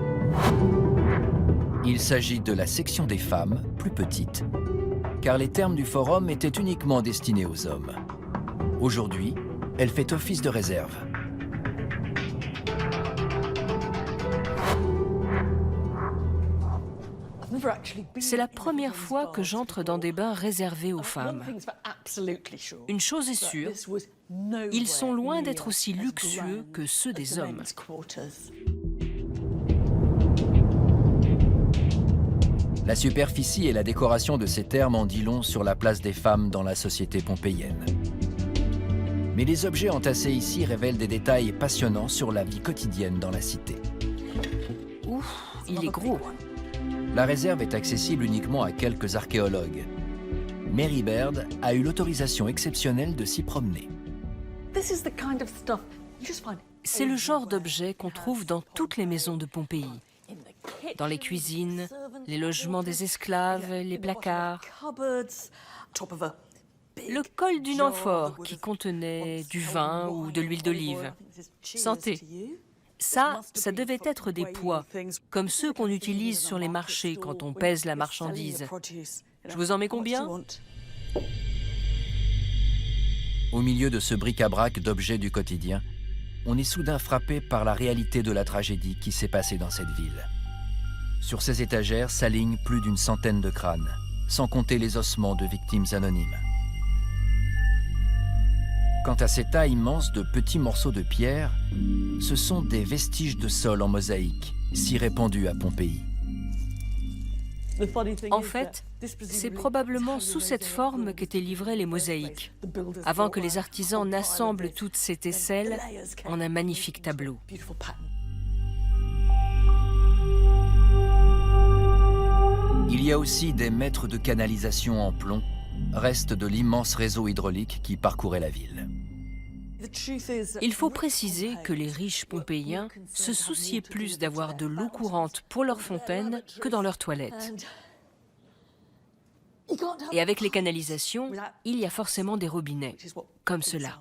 Il s'agit de la section des femmes, plus petite, car les thermes du Forum étaient uniquement destinés aux hommes. Aujourd'hui, elle fait office de réserve. C'est la première fois que j'entre dans des bains réservés aux femmes. Une chose est sûre, ils sont loin d'être aussi luxueux que ceux des hommes. La superficie et la décoration de ces thermes en dit long sur la place des femmes dans la société pompéienne. Mais les objets entassés ici révèlent des détails passionnants sur la vie quotidienne dans la cité. Ouf, il est gros. La réserve est accessible uniquement à quelques archéologues. Mary Baird a eu l'autorisation exceptionnelle de s'y promener. C'est le genre d'objet qu'on trouve dans toutes les maisons de Pompéi. Dans les cuisines, les logements des esclaves, les placards. Le col d'une amphore qui contenait du vin ou de l'huile d'olive. Santé. Ça devait être des poids, comme ceux qu'on utilise sur les marchés quand on pèse la marchandise. Je vous en mets combien? Au milieu de ce bric-à-brac d'objets du quotidien, on est soudain frappé par la réalité de la tragédie qui s'est passée dans cette ville. Sur ces étagères s'alignent plus d'une centaine de crânes, sans compter les ossements de victimes anonymes. Quant à ces tas immenses de petits morceaux de pierre, ce sont des vestiges de sol en mosaïque, si répandus à Pompéi. En fait, c'est probablement sous cette forme qu'étaient livrées les mosaïques, avant que les artisans n'assemblent toutes ces tesselles en un magnifique tableau. Il y a aussi des mètres de canalisation en plomb, reste de l'immense réseau hydraulique qui parcourait la ville. Il faut préciser que les riches pompéiens se souciaient plus d'avoir de l'eau courante pour leurs fontaines que dans leurs toilettes. Et avec les canalisations, il y a forcément des robinets, comme cela.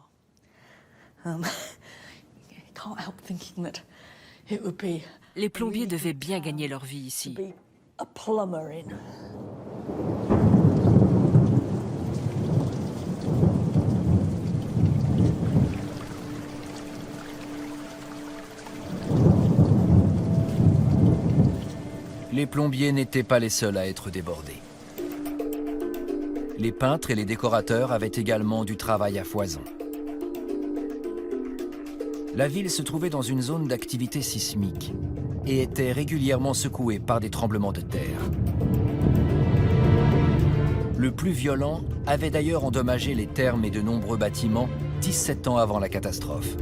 Les plombiers devaient bien gagner leur vie ici. Les plombiers n'étaient pas les seuls à être débordés. Les peintres et les décorateurs avaient également du travail à foison. La ville se trouvait dans une zone d'activité sismique et était régulièrement secouée par des tremblements de terre. Le plus violent avait d'ailleurs endommagé les thermes et de nombreux bâtiments 17 ans avant la catastrophe.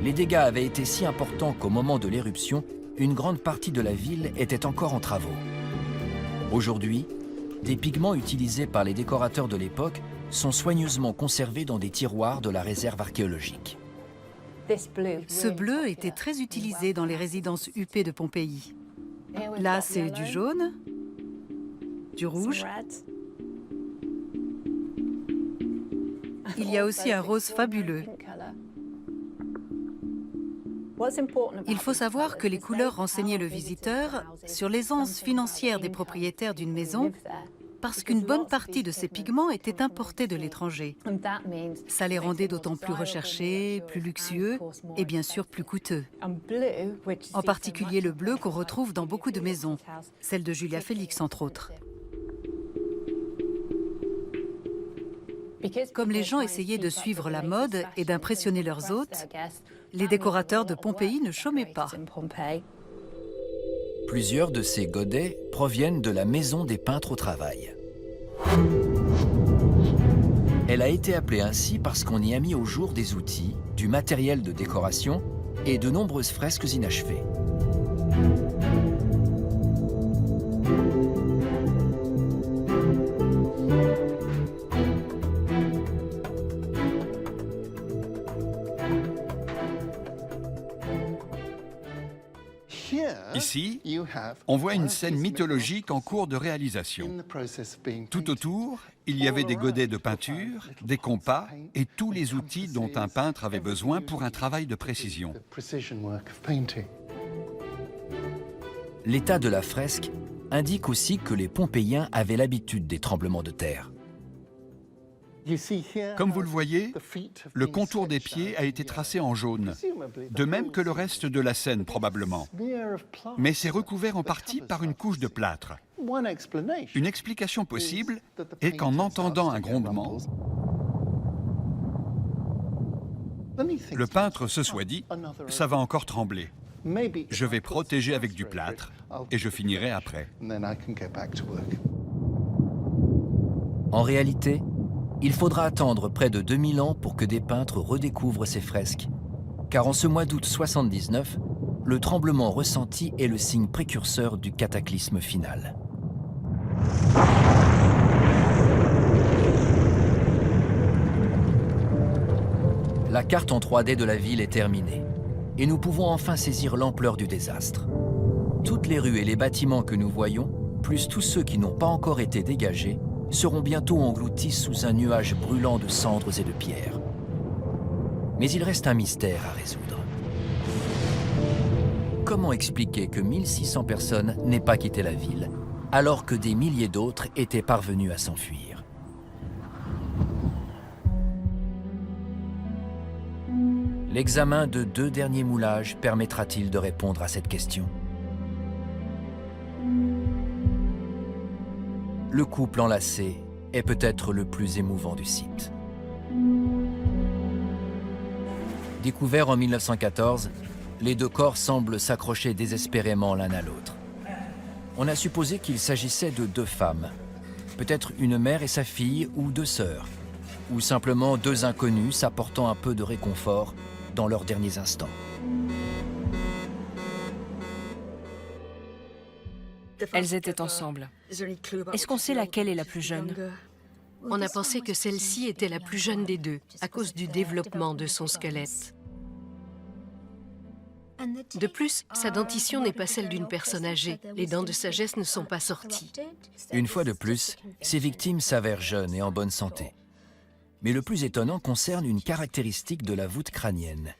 Les dégâts avaient été si importants qu'au moment de l'éruption, une grande partie de la ville était encore en travaux. Aujourd'hui, des pigments utilisés par les décorateurs de l'époque sont soigneusement conservés dans des tiroirs de la réserve archéologique. Ce bleu était très utilisé dans les résidences huppées de Pompéi. Là, c'est du jaune, du rouge. Il y a aussi un rose fabuleux. Il faut savoir que les couleurs renseignaient le visiteur sur l'aisance financière des propriétaires d'une maison parce qu'une bonne partie de ces pigments étaient importés de l'étranger. Ça les rendait d'autant plus recherchés, plus luxueux et bien sûr plus coûteux. En particulier le bleu qu'on retrouve dans beaucoup de maisons, celle de Julia Félix entre autres. Comme les gens essayaient de suivre la mode et d'impressionner leurs hôtes, les décorateurs de Pompéi ne chômaient pas. Plusieurs de ces godets proviennent de la maison des peintres au travail. Elle a été appelée ainsi parce qu'on y a mis au jour des outils, du matériel de décoration et de nombreuses fresques inachevées. Ici, on voit une scène mythologique en cours de réalisation. Tout autour, il y avait des godets de peinture, des compas et tous les outils dont un peintre avait besoin pour un travail de précision. L'état de la fresque indique aussi que les Pompéiens avaient l'habitude des tremblements de terre. Comme vous le voyez, le contour des pieds a été tracé en jaune, de même que le reste de la scène probablement. Mais c'est recouvert en partie par une couche de plâtre. Une explication possible est qu'en entendant un grondement, le peintre se soit dit « ça va encore trembler, je vais protéger avec du plâtre et je finirai après ». En réalité, Il faudra attendre près de 2000 ans pour que des peintres redécouvrent ces fresques, car en ce mois d'août 79, le tremblement ressenti est le signe précurseur du cataclysme final. La carte en 3D de la ville est terminée, et nous pouvons enfin saisir l'ampleur du désastre. Toutes les rues et les bâtiments que nous voyons, plus tous ceux qui n'ont pas encore été dégagés, seront bientôt engloutis sous un nuage brûlant de cendres et de pierres. Mais il reste un mystère à résoudre. Comment expliquer que 1600 personnes n'aient pas quitté la ville, alors que des milliers d'autres étaient parvenus à s'enfuir? L'examen de 2 derniers moulages permettra-t-il de répondre à cette question? Le couple enlacé est peut-être le plus émouvant du site. Découverts en 1914, les 2 corps semblent s'accrocher désespérément l'un à l'autre. On a supposé qu'il s'agissait de 2 femmes, peut-être une mère et sa fille ou 2 sœurs, ou simplement 2 inconnus s'apportant un peu de réconfort dans leurs derniers instants. Elles étaient ensemble. Est-ce qu'on sait laquelle est la plus jeune? On a pensé que celle-ci était la plus jeune des 2, à cause du développement de son squelette. De plus, sa dentition n'est pas celle d'une personne âgée. Les dents de sagesse ne sont pas sorties. Une fois de plus, ces victimes s'avèrent jeunes et en bonne santé. Mais le plus étonnant concerne une caractéristique de la voûte crânienne,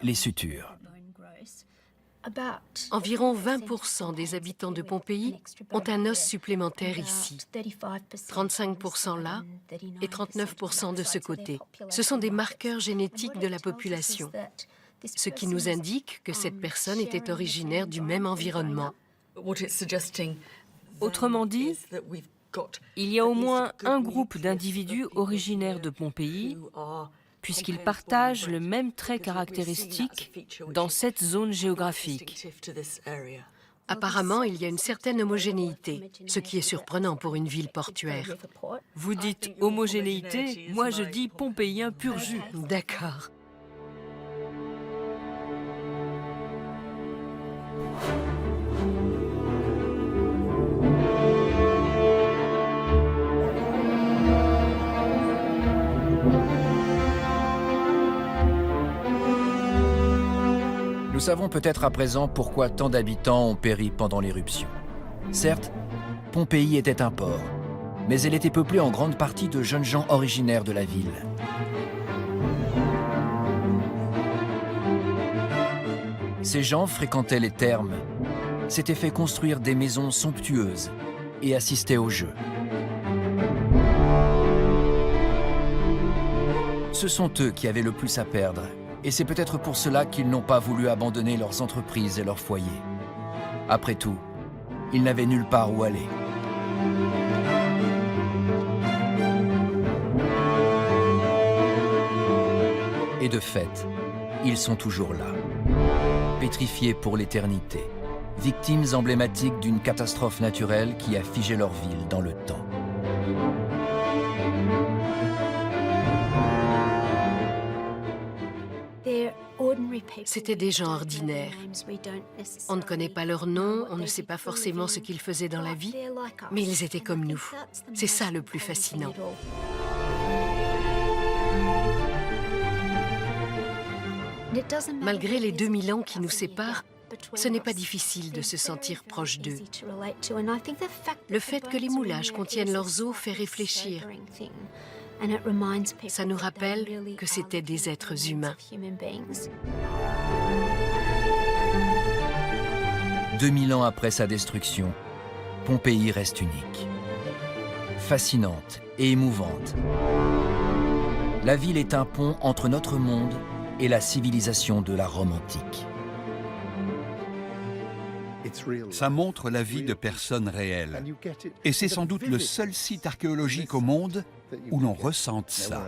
les sutures. Environ 20% des habitants de Pompéi ont un os supplémentaire ici, 35% là et 39% de ce côté. Ce sont des marqueurs génétiques de la population, ce qui nous indique que cette personne était originaire du même environnement. Autrement dit, il y a au moins un groupe d'individus originaires de Pompéi, puisqu'ils partagent le même trait caractéristique dans cette zone géographique. Apparemment, il y a une certaine homogénéité, ce qui est surprenant pour une ville portuaire. Vous dites homogénéité, moi je dis pompéien pur jus. D'accord. Nous savons peut-être à présent pourquoi tant d'habitants ont péri pendant l'éruption. Certes, Pompéi était un port, mais elle était peuplée en grande partie de jeunes gens originaires de la ville. Ces gens fréquentaient les thermes, s'étaient fait construire des maisons somptueuses et assistaient aux jeux. Ce sont eux qui avaient le plus à perdre, et c'est peut-être pour cela qu'ils n'ont pas voulu abandonner leurs entreprises et leurs foyers. Après tout, ils n'avaient nulle part où aller. Et de fait, ils sont toujours là, pétrifiés pour l'éternité, victimes emblématiques d'une catastrophe naturelle qui a figé leur ville dans le temps. C'étaient des gens ordinaires. On ne connaît pas leur nom, on ne sait pas forcément ce qu'ils faisaient dans la vie, mais ils étaient comme nous. C'est ça le plus fascinant. Malgré les 2000 ans qui nous séparent, ce n'est pas difficile de se sentir proche d'eux. Le fait que les moulages contiennent leurs os fait réfléchir. Ça nous rappelle que c'étaient des êtres humains. 2000 ans après sa destruction, Pompéi reste unique. Fascinante et émouvante. La ville est un pont entre notre monde et la civilisation de la Rome antique. Ça montre la vie de personnes réelles. Et c'est sans doute le seul site archéologique au monde où l'on ressente ça.